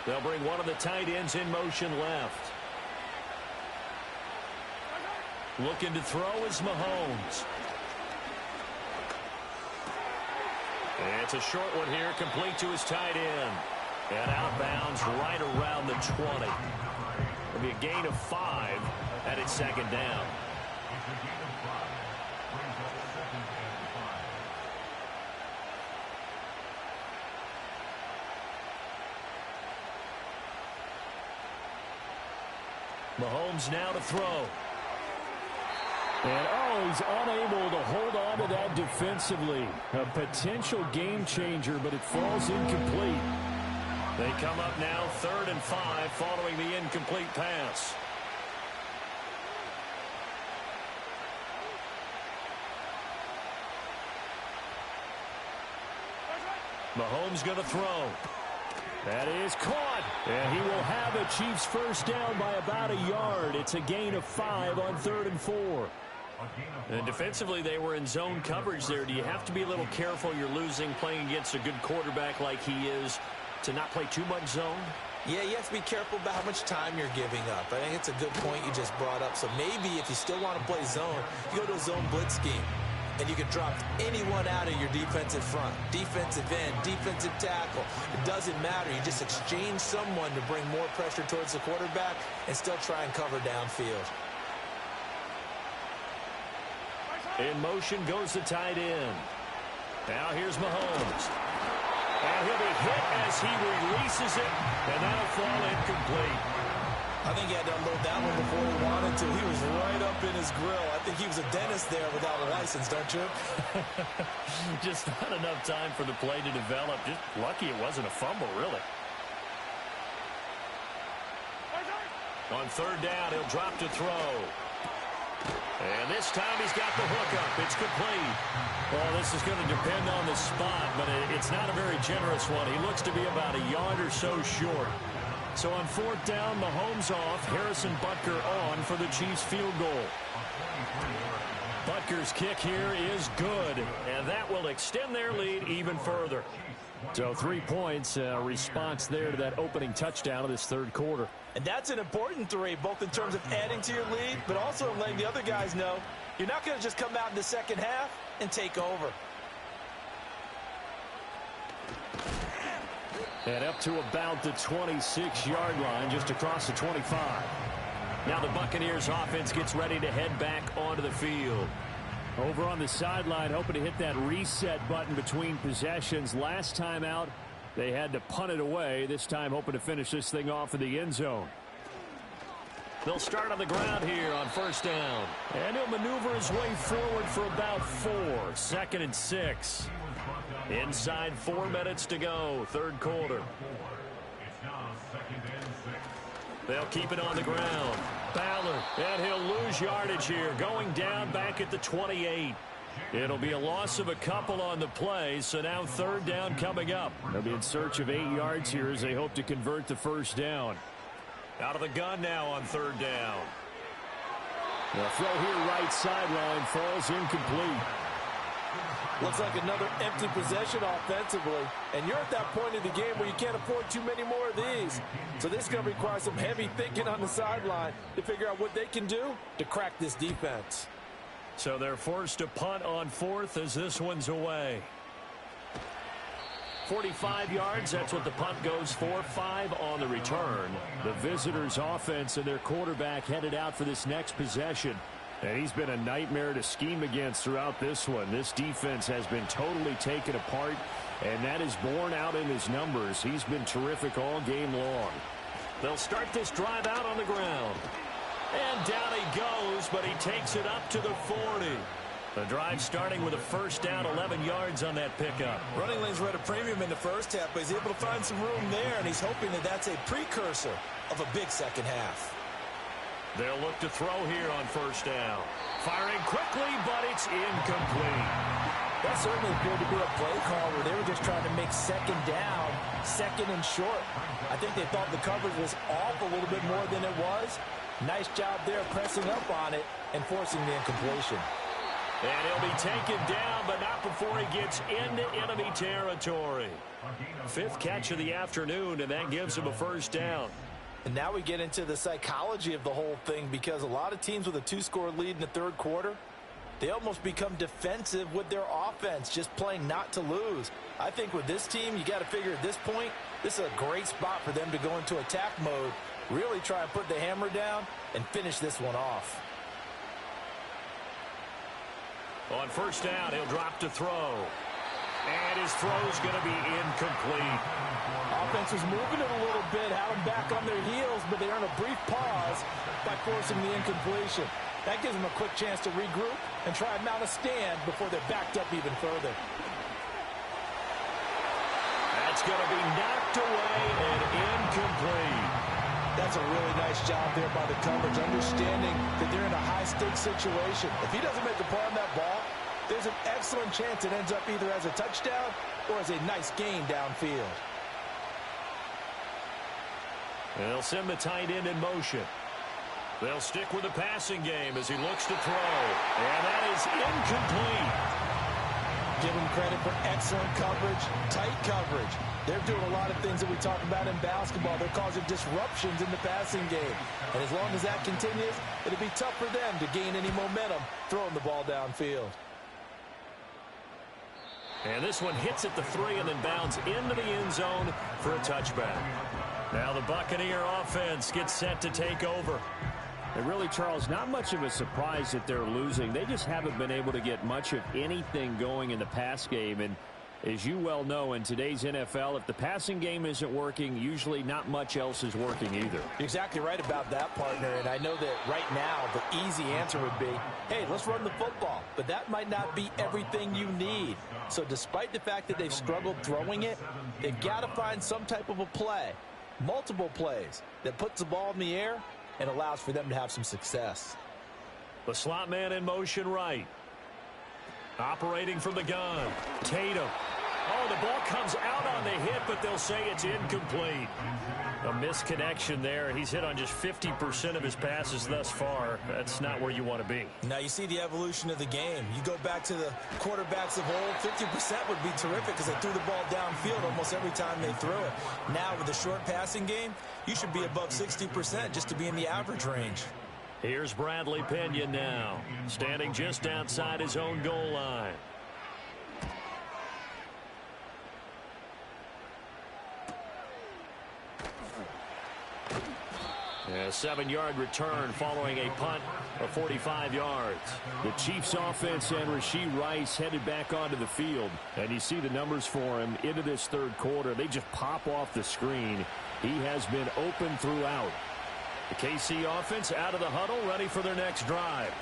[SPEAKER 2] They'll bring one of the tight ends in motion left. Looking to throw is Mahomes. And it's a short one here, complete to his tight end. And outbounds right around the 20. It'll be a gain of 5 at its second down. Mahomes now to throw.
[SPEAKER 7] And, he's unable to hold on to that defensively. A potential game changer, but it falls incomplete.
[SPEAKER 2] They come up now 3rd and 5 following the incomplete pass. Mahomes going to throw.
[SPEAKER 7] That is caught. And he will have a Chiefs first down by about a yard. It's a gain of 5 on 3rd and 4.
[SPEAKER 2] And defensively, they were in zone coverage there. Do you have to be a little careful? You're losing playing against a good quarterback like he is to not play too much zone?
[SPEAKER 8] Yeah, you have to be careful about how much time you're giving up. I think it's a good point you just brought up. So maybe if you still want to play zone, you go to a zone blitz scheme. And you can drop anyone out of your defensive front. Defensive end, defensive tackle. It doesn't matter. You just exchange someone to bring more pressure towards the quarterback and still try and cover downfield.
[SPEAKER 2] In motion goes the tight end. Now here's Mahomes. And he'll be hit as he releases it, and that'll fall incomplete.
[SPEAKER 8] I think he had to unload that one before he wanted to. He was right up in his grill. I think he was a dentist there without a license, don't you?
[SPEAKER 2] Just not enough time for the play to develop. Just lucky it wasn't a fumble, really. On 3rd down, he'll drop to throw. And this time he's got the hook up. It's complete. Well, this is going to depend on the spot, but it's not a very generous one. He looks to be about a yard or so short. So on 4th down, Mahomes off, Harrison Butker on for the Chiefs field goal. Butker's kick here is good, and that will extend their lead even further.
[SPEAKER 7] So 3 points, response there to that opening touchdown of this 3rd quarter.
[SPEAKER 3] And that's an important 3, both in terms of adding to your lead, but also letting the other guys know you're not going to just come out in the second half and take over.
[SPEAKER 7] And up to about the 26-yard line, just across the 25.
[SPEAKER 2] Now the Buccaneers offense gets ready to head back onto the field.
[SPEAKER 7] Over on the sideline, hoping to hit that reset button between possessions. Last time out, they had to punt it away. This time hoping to finish this thing off in the end zone.
[SPEAKER 2] They'll start on the ground here on 1st down.
[SPEAKER 7] And he'll maneuver his way forward for about 4.
[SPEAKER 2] 2nd and 6. Inside 4 minutes to go, 3rd quarter. They'll keep it on the ground. Ballard, and he'll lose yardage here, going down back at the 28. It'll be a loss of a couple on the play, so now 3rd down coming up.
[SPEAKER 7] They'll be in search of 8 yards here as they hope to convert the 1st down.
[SPEAKER 2] Out of the gun now on 3rd down.
[SPEAKER 7] The throw here right sideline falls incomplete.
[SPEAKER 3] Looks like another empty possession offensively. And you're at that point in the game where you can't afford too many more of these. So this is going to require some heavy thinking on the sideline to figure out what they can do to crack this defense.
[SPEAKER 2] So they're forced to punt on 4th as this one's away. 45 yards, that's what the punt goes for. 5 on the return.
[SPEAKER 7] The visitors' offense and their quarterback headed out for this next possession. And he's been a nightmare to scheme against throughout this one. This defense has been totally taken apart, and that is borne out in his numbers. He's been terrific all game long.
[SPEAKER 2] They'll start this drive out on the ground. And down he goes, but he takes it up to the 40. The drive starting with a first down, 11 yards on that pickup.
[SPEAKER 8] Running lanes were at a premium in the first half, but he's able to find some room there, and he's hoping that that's a precursor of a big second half.
[SPEAKER 2] They'll look to throw here on first down. Firing quickly, but it's incomplete.
[SPEAKER 3] That certainly appeared to be a play call where they were just trying to make second down, second and short. I think they thought the coverage was off a little bit more than it was. Nice job there pressing up on it and forcing the incompletion.
[SPEAKER 2] And he'll be taken down, but not before he gets into enemy territory. Fifth catch of the afternoon, and that gives him a first down.
[SPEAKER 3] And now we get into the psychology of the whole thing, because a lot of teams with a 2-score lead in the third quarter, they almost become defensive with their offense, just playing not to lose. I think with this team, you got to figure at this point, this is a great spot for them to go into attack mode, really try and put the hammer down and finish this one off.
[SPEAKER 2] On first down, he'll drop to throw. And his throw's going to be incomplete.
[SPEAKER 3] Offense was moving it a little bit, had them back on their heels, but they earn a brief pause by forcing the incompletion. That gives them a quick chance to regroup and try and mount a stand before they're backed up even further.
[SPEAKER 2] That's going to be knocked away and incomplete.
[SPEAKER 3] That's a really nice job there by the coverage, understanding that they're in a high-stakes situation. If he doesn't make a play on that ball, there's an excellent chance it ends up either as a touchdown or as a nice gain downfield.
[SPEAKER 2] And they'll send the tight end in motion. They'll stick with the passing game as he looks to throw. And that is incomplete.
[SPEAKER 3] Give him credit for excellent coverage, tight coverage. They're doing a lot of things that we talk about in basketball. They're causing disruptions in the passing game. And as long as that continues, it'll be tough for them to gain any momentum throwing the ball downfield.
[SPEAKER 2] And this one hits at the 3 and then bounds into the end zone for a touchback. Now the Buccaneer offense gets set to take over.
[SPEAKER 7] And really, Charles, not much of a surprise that they're losing. They just haven't been able to get much of anything going in the pass game. And as you well know, in today's NFL, if the passing game isn't working, usually not much else is working either.
[SPEAKER 3] You're exactly right about that, partner. And I know that right now the easy answer would be, hey, let's run the football. But that might not be everything you need. So despite the fact that they've struggled throwing it, they've got to find some type of a play, multiple plays, that puts the ball in the air and allows for them to have some success.
[SPEAKER 2] The slot man in motion right. Operating from the gun. Tatum. Oh, the ball comes out on the hit, but they'll say it's incomplete. A misconnection there. He's hit on just 50% of his passes thus far. That's not where you want to be.
[SPEAKER 8] Now you see the evolution of the game. You go back to the quarterbacks of old, 50% would be terrific because they threw the ball downfield almost every time they threw it. Now with the short passing game, you should be above 60% just to be in the average range.
[SPEAKER 2] Here's Bradley Pinion now, standing just outside his own goal line. A 7-yard return following a punt of 45 yards.
[SPEAKER 7] The Chiefs offense and Rashee Rice headed back onto the field. And you see the numbers for him into this third quarter. They just pop off the screen. He has been open throughout.
[SPEAKER 2] The KC offense out of the huddle, ready for their next drive.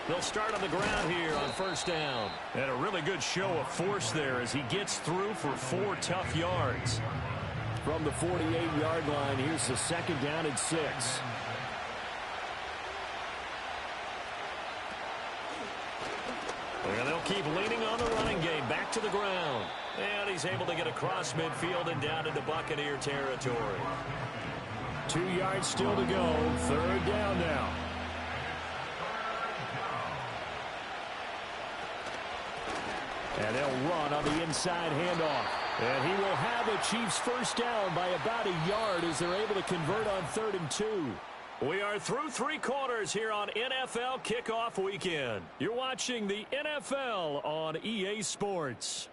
[SPEAKER 2] They'll start on the ground here on first down. And a really good show of force there as he gets through for 4 tough yards.
[SPEAKER 7] From the 48-yard line, here's the second down and 6.
[SPEAKER 2] And they'll keep leaning on the running game. Back to the ground. And he's able to get across midfield and down into Buccaneer territory.
[SPEAKER 7] 2 yards still to go. Third down now. And they'll run on the inside handoff. And he will have a Chiefs first down by about a yard as they're able to convert on 3rd and 2.
[SPEAKER 2] We are through 3 quarters here on NFL Kickoff Weekend. You're watching the NFL on EA Sports.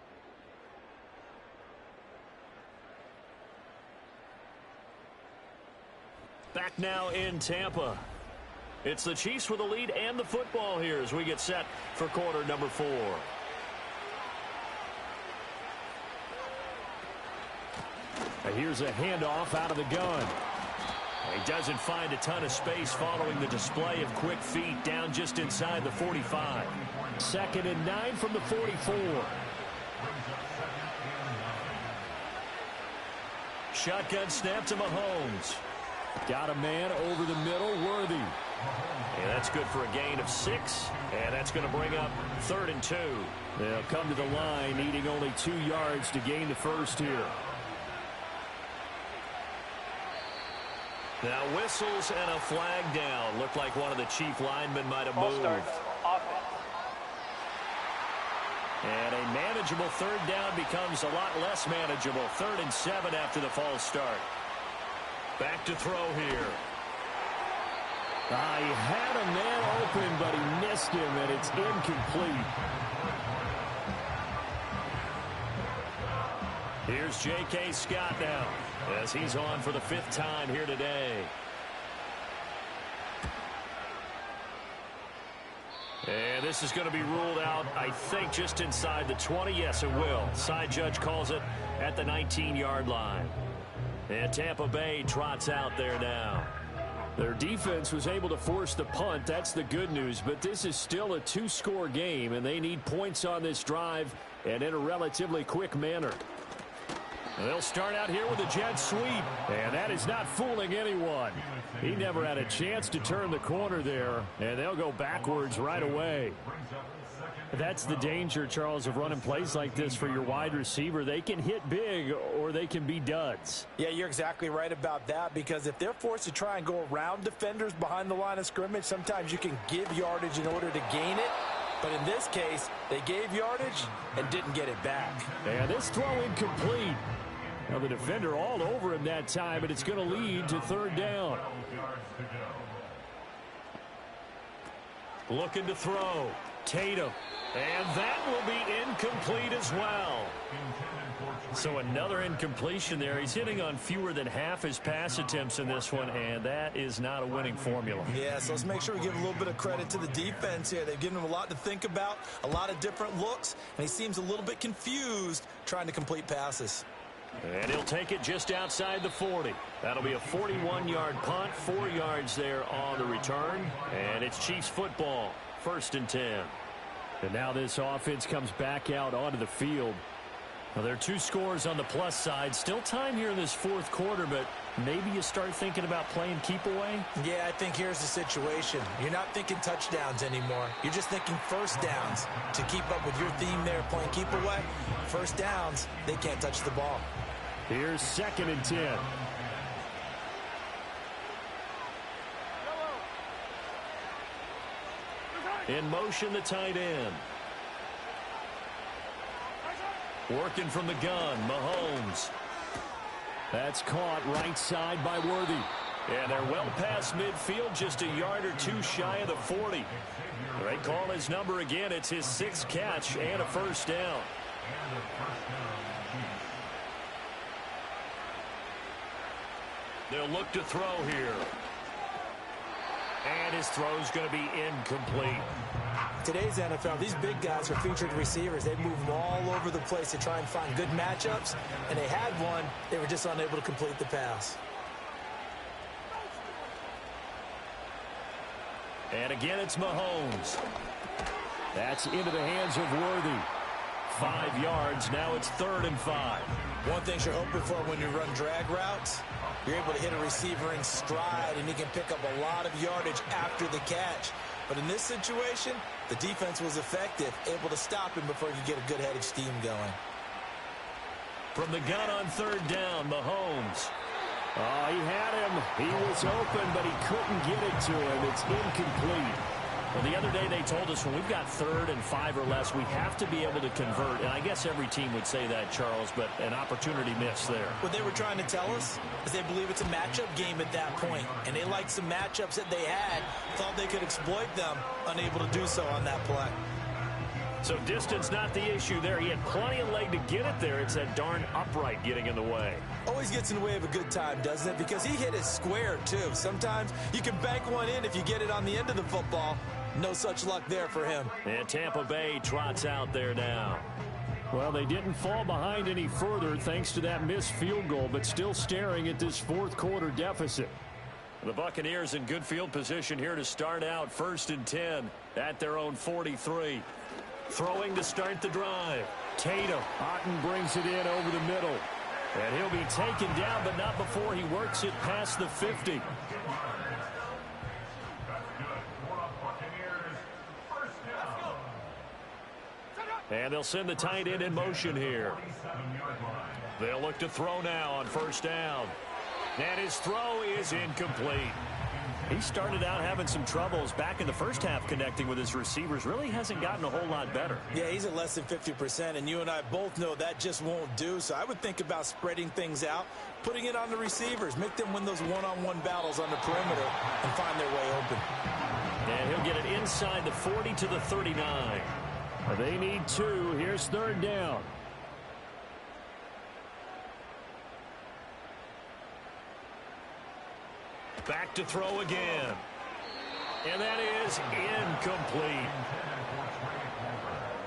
[SPEAKER 2] Back now in Tampa. It's the Chiefs with the lead and the football here as we get set for quarter number 4. And here's a handoff out of the gun. He doesn't find a ton of space following the display of quick feet down just inside the 45. 2nd and 9 from the 44. Shotgun snap to Mahomes. Got a man over the middle, Worthy. And that's good for a gain of 6. And that's going to bring up 3rd and 2. They'll come to the line needing only 2 yards to gain the first here. Now whistles and a flag down. Looked like one of the Chief linemen might have moved. And a manageable 3rd down becomes a lot less manageable. 3rd and 7 after the false start. Back to throw here. He had a man open, but he missed him, and it's incomplete. Here's J.K. Scott now, as he's on for the 5th time here today. And this is going to be ruled out, I think, just inside the 20. Yes, it will. Side judge calls it at the 19-yard line. And Tampa Bay trots out there now. Their defense was able to force the punt. That's the good news. But this is still a 2-score game, and they need points on this drive and in a relatively quick manner. And they'll start out here with a jet sweep. And that is not fooling anyone. He never had a chance to turn the corner there. And they'll go backwards right away. That's the danger, Charles, of running plays like this for your wide receiver. They can hit big or they can be duds.
[SPEAKER 3] Yeah, you're exactly right about that, because if they're forced to try and go around defenders behind the line of scrimmage, sometimes you can give yardage in order to gain it. But in this case, they gave yardage and didn't get it back.
[SPEAKER 2] And this throw incomplete. Now the defender all over him that time, and it's going to lead to 3rd down. Looking to throw. Tatum. And that will be incomplete as well. So another incompletion there. He's hitting on fewer than half his pass attempts in this one, and that is not a winning formula.
[SPEAKER 3] Yeah, so let's make sure we give a little bit of credit to the defense here. They've given him a lot to think about, a lot of different looks, and he seems a little bit confused trying to complete passes.
[SPEAKER 2] And he'll take it just outside the 40. That'll be a 41-yard punt, 4 yards there on the return, and it's Chiefs football, 1st and 10. And now this offense comes back out onto the field. Now, there are 2 scores on the plus side. Still time here in this 4th quarter, but maybe you start thinking about playing keep away?
[SPEAKER 3] Yeah, I think here's the situation. You're not thinking touchdowns anymore. You're just thinking 1st downs. To keep up with your theme there, playing keep away, 1st downs, they can't touch the ball.
[SPEAKER 2] Here's 2nd and 10. In motion, the tight end. Working from the gun, Mahomes. That's caught right side by Worthy. And they're well past midfield, just a yard or 2 shy of the 40. They call his number again. It's his 6th catch and a 1st down. They'll look to throw here. And his throw's going to be incomplete.
[SPEAKER 3] Today's NFL, these big guys are featured receivers. They move them all over the place to try and find good matchups, and they had one. They were just unable to complete the pass.
[SPEAKER 2] And again, it's Mahomes. That's into the hands of Worthy. 5 yards. Now it's 3rd and 5.
[SPEAKER 3] One thing you're hoping for when you run drag routes, you're able to hit a receiver in stride, and he can pick up a lot of yardage after the catch. But in this situation, the defense was effective, able to stop him before he could get a good head of steam going.
[SPEAKER 2] From the gun on 3rd down, Mahomes. Oh, he had him. He was open, but he couldn't get it to him. It's incomplete. Well, the other day they told us when we've got 3rd and 5 or less, we have to be able to convert. And I guess every team would say that, Charles, but an opportunity missed there.
[SPEAKER 3] What they were trying to tell us is they believe it's a matchup game at that point. And they liked some matchups that they had, thought they could exploit them, unable to do so on that play.
[SPEAKER 2] So distance not the issue there. He had plenty of leg to get it there. It's that darn upright getting in the way.
[SPEAKER 8] Always gets in the way of a good time, doesn't it? Because he hit it square, too. Sometimes you can bank one in if you get it on the end of the football. No such luck there for him.
[SPEAKER 2] And Tampa Bay trots out there now.
[SPEAKER 7] Well, they didn't fall behind any further thanks to that missed field goal, but still staring at this fourth quarter deficit.
[SPEAKER 2] The Buccaneers in good field position here to start out. 1st and 10 at their own 43. Throwing to start the drive.
[SPEAKER 7] Tatum. Otten brings it in over the middle.
[SPEAKER 2] And he'll be taken down, but not before he works it past the 50. And they'll send the tight end in motion here. They'll look to throw now on 1st down. And his throw is incomplete. He started out having some troubles back in the first half connecting with his receivers. Really hasn't gotten a whole lot better.
[SPEAKER 8] Yeah, he's at less than 50%, and you and I both know that just won't do. So I would think about spreading things out, putting it on the receivers, make them win those one-on-one battles on the perimeter and find their way open.
[SPEAKER 2] And he'll get it inside the 40 to the 39.
[SPEAKER 7] They need 2. Here's 3rd down.
[SPEAKER 2] Back to throw again. And that is incomplete.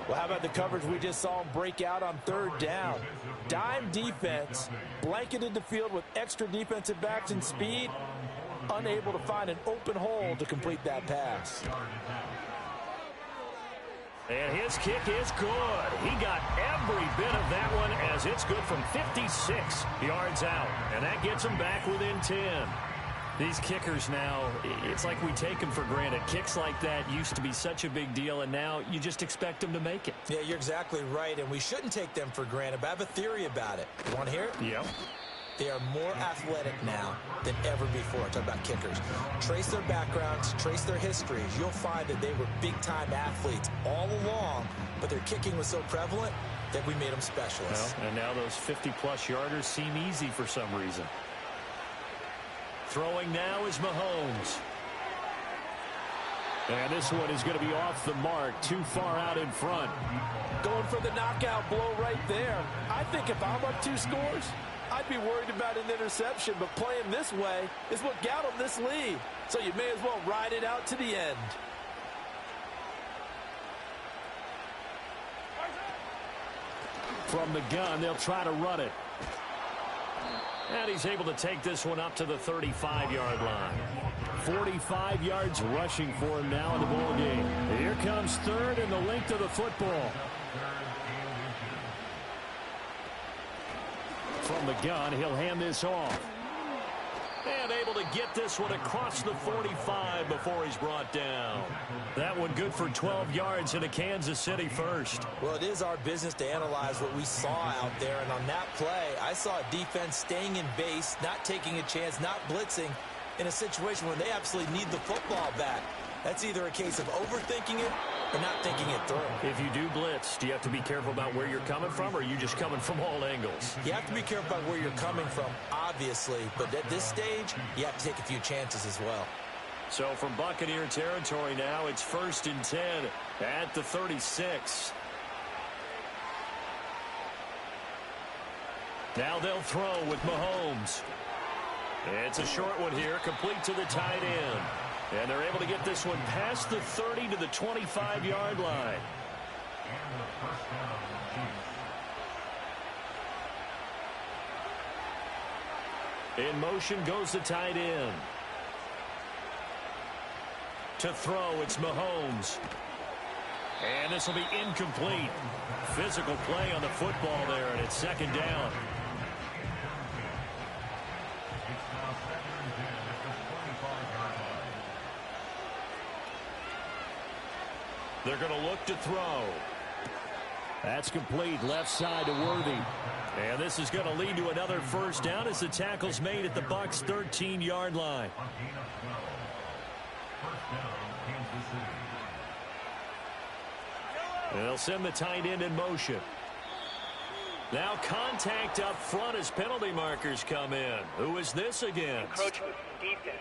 [SPEAKER 3] Well, how about the coverage we just saw him break out on 3rd down? Dime defense, blanketed the field with extra defensive backs and speed, unable to find an open hole to complete that pass.
[SPEAKER 2] And his kick is good. He got every bit of that one as it's good from 56 yards out. And that gets him back within 10. These kickers now, it's like we take them for granted. Kicks like that used to be such a big deal, and now you just expect them to make it.
[SPEAKER 8] Yeah, you're exactly right, and we shouldn't take them for granted, but I have a theory about it. You want to hear it?
[SPEAKER 2] Yep.
[SPEAKER 8] They are more athletic now than ever before. Talk about kickers. Trace their backgrounds, trace their histories. You'll find that they were big-time athletes all along, but their kicking was so prevalent that we made them specialists.
[SPEAKER 2] Well, and now those 50-plus yarders seem easy for some reason. Throwing now is Mahomes.
[SPEAKER 7] And this one is going to be off the mark, too far out in front.
[SPEAKER 3] Going for the knockout blow right there. I think if I'm up 2 scores, I'd be worried about an interception, but playing this way is what got him this lead. So you may as well ride it out to the end.
[SPEAKER 7] From the gun, they'll try to run it.
[SPEAKER 2] And he's able to take this one up to the 35-yard line.
[SPEAKER 7] 45 yards rushing for him now in the ball game. Here comes 3rd and the length of the football. From the gun, he'll hand this off.
[SPEAKER 2] And able to get this one across the 45 before he's brought down. That one good for 12 yards in a Kansas City first.
[SPEAKER 8] Well, it is our business to analyze what we saw out there, and on that play, I saw a defense staying in base, not taking a chance, not blitzing in a situation where they absolutely need the football back. That's either a case of overthinking it or not thinking it through.
[SPEAKER 2] If you do blitz, do you have to be careful about where you're coming from, or are you just coming from all angles?
[SPEAKER 8] You have to be careful about where you're coming from, obviously, but at this stage, you have to take a few chances as well.
[SPEAKER 2] So from Buccaneer territory now, it's 1st and 10 at the 36. Now they'll throw with Mahomes. It's a short one here, complete to the tight end. And they're able to get this one past the 30 to the 25-yard line. In motion goes the tight end. To throw, it's Mahomes. And this will be incomplete. Physical play on the football there, and it's 2nd down. They're going to look to throw.
[SPEAKER 7] That's complete, left side to Worthy.
[SPEAKER 2] And this is going to lead to another 1st down as the tackle's made at the Bucs' 13-yard line. And they'll send the tight end in motion. Now contact up front as penalty markers come in. Who is this against?
[SPEAKER 5] Encroachment defense.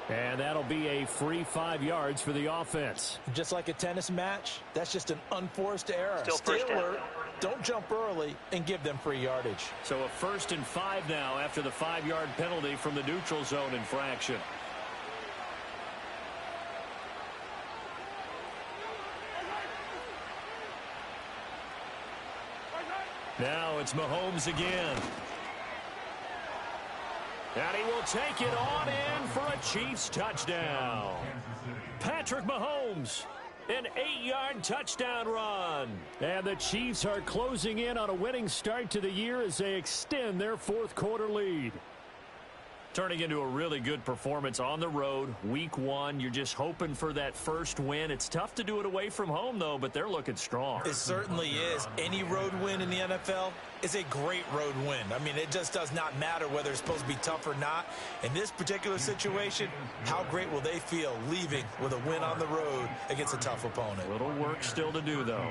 [SPEAKER 7] And that'll be a free 5 yards for the offense.
[SPEAKER 8] Just like a tennis match, that's just an unforced error.
[SPEAKER 5] Still
[SPEAKER 8] Stay
[SPEAKER 5] first down.
[SPEAKER 8] alert, don't jump early, and give them free yardage.
[SPEAKER 7] So a 1st and 5 now after the 5-yard penalty from the neutral zone infraction. Now it's Mahomes again. And he will take it on in for a Chiefs touchdown. Patrick Mahomes, an 8-yard touchdown run. And the Chiefs are closing in on a winning start to the year as they extend their 4th quarter lead. Turning into a really good performance on the road, week 1. You're just hoping for that first win. It's tough to do it away from home, though, but they're looking strong.
[SPEAKER 8] It certainly is. Any road win in the NFL is a great road win. I mean, it just does not matter whether it's supposed to be tough or not. In this particular situation, how great will they feel leaving with a win on the road against a tough opponent?
[SPEAKER 7] Little work still to do, though.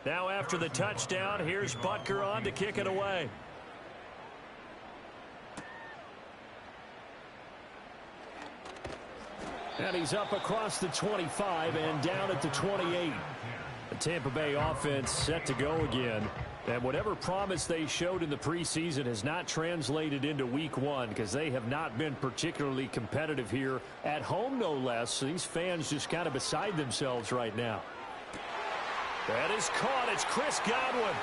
[SPEAKER 7] Now after the touchdown, here's Butker on to kick it away. And he's up across the 25 and down at the 28. The Tampa Bay offense set to go again. And whatever promise they showed in the preseason has not translated into week 1 because they have not been particularly competitive here at home, no less. So these fans just kind of beside themselves right now. That is caught. It's Chris Godwin.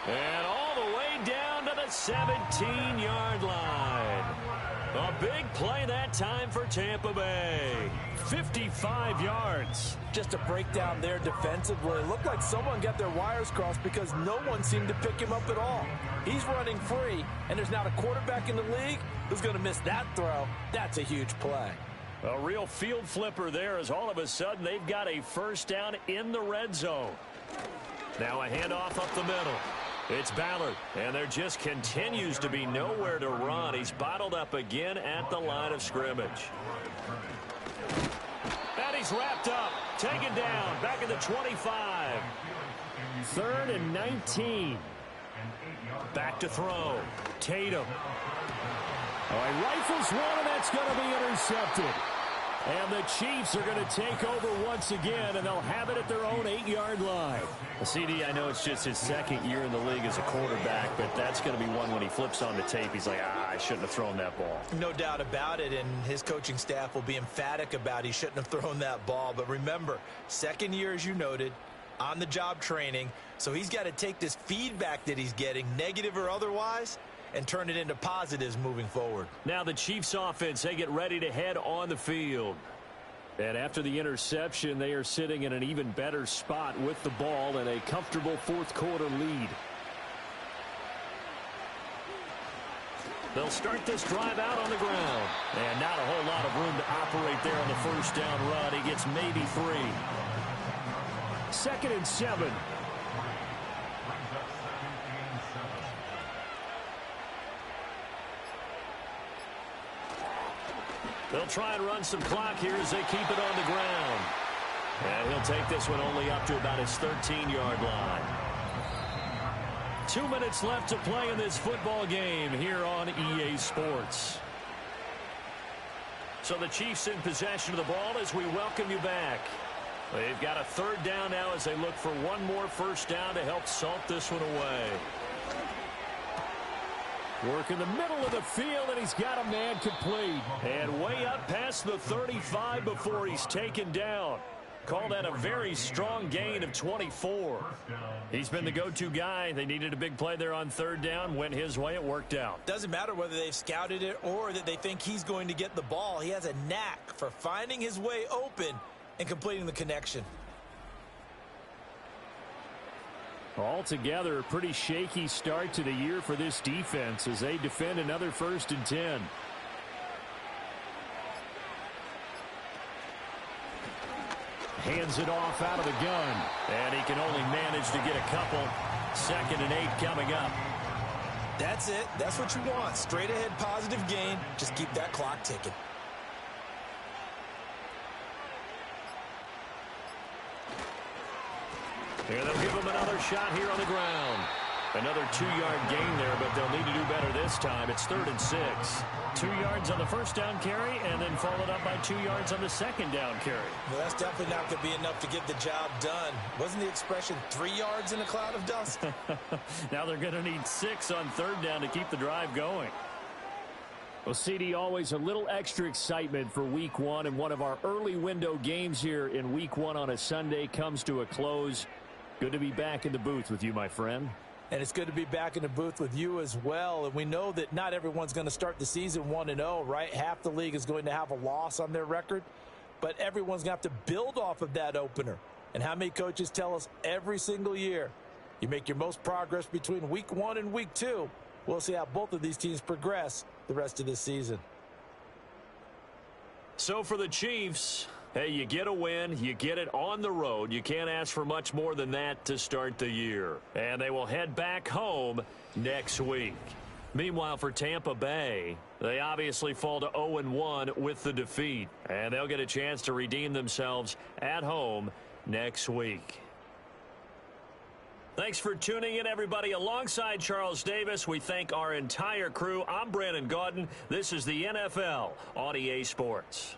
[SPEAKER 7] And all the way down to the 17-yard line. A big play that time for Tampa Bay. 55 yards.
[SPEAKER 8] Just to break down there defensively, it looked like someone got their wires crossed because no one seemed to pick him up at all. He's running free, and there's not a quarterback in the league who's going to miss that throw. That's a huge play.
[SPEAKER 7] A real field flipper there as all of a sudden they've got a first down in the red zone. Now a handoff up the middle. It's Ballard, and there just continues to be nowhere to run. He's bottled up again at the line of scrimmage. And he's wrapped up, taken down, back at the 25. 3rd and 19. Back to throw. Tatum. Oh, he rifles one, and that's going to be intercepted. And the Chiefs are going to take over once again, and they'll have it at their own 8-yard line. Well, CD, I know it's just his 2nd year in the league as a quarterback, but that's going to be one when he flips on the tape. He's like, I shouldn't have thrown that ball.
[SPEAKER 8] No doubt about it, and his coaching staff will be emphatic about he shouldn't have thrown that ball. But remember, 2nd year, as you noted, on-the-job training, so he's got to take this feedback that he's getting, negative or otherwise, and turn it into positives moving forward.
[SPEAKER 7] Now the Chiefs offense, they get ready to head on the field. And after the interception, they are sitting in an even better spot with the ball and a comfortable 4th quarter lead. They'll start this drive out on the ground. And not a whole lot of room to operate there on the first down run. He gets maybe 3. 2nd and 7. They'll try and run some clock here as they keep it on the ground. And he'll take this one only up to about his 13-yard line. 2 minutes left to play in this football game here on EA Sports. So the Chiefs in possession of the ball as we welcome you back. They've got a 3rd down now as they look for one more first down to help salt this one away. Work in the middle of the field, and he's got a man complete. And way up past the 35 before he's taken down. Call that a very strong gain of 24. He's been the go-to guy. They needed a big play there on 3rd down. Went his way. It worked out.
[SPEAKER 8] Doesn't matter whether they've scouted it or that they think he's going to get the ball. He has a knack for finding his way open and completing the connection.
[SPEAKER 7] Altogether, a pretty shaky start to the year for this defense as they defend another 1st and 10. Hands it off out of the gun. And he can only manage to get a couple. 2nd and 8 coming up.
[SPEAKER 8] That's it. That's what you want. Straight ahead positive gain. Just keep that clock ticking.
[SPEAKER 7] And they'll give him another shot here on the ground.
[SPEAKER 2] Another 2-yard gain there, but they'll need to do better this time. It's 3rd and 6. 2 yards on the first down carry, and then followed up by 2 yards on the second down carry.
[SPEAKER 8] Well, that's definitely not going to be enough to get the job done. Wasn't the expression 3 yards in a cloud of dust?
[SPEAKER 2] Now they're going to need 6 on 3rd down to keep the drive going. Well, CD, always a little extra excitement for Week 1, and one of our early window games here in Week 1 on a Sunday comes to a close. Good to be back in the booth with you, my friend.
[SPEAKER 3] And it's good to be back in the booth with you as well. And we know that not everyone's going to start the season 1-0, right? Half the league is going to have a loss on their record. But everyone's going to have to build off of that opener. And how many coaches tell us every single year, you make your most progress between Week 1 and Week 2. We'll see how both of these teams progress the rest of this season.
[SPEAKER 2] So for the Chiefs, hey, you get a win, you get it on the road. You can't ask for much more than that to start the year. And they will head back home next week. Meanwhile, for Tampa Bay, they obviously fall to 0-1 with the defeat. And they'll get a chance to redeem themselves at home next week. Thanks for tuning in, everybody. Alongside Charles Davis, we thank our entire crew. I'm Brandon Gaudin. This is the NFL on EA Sports.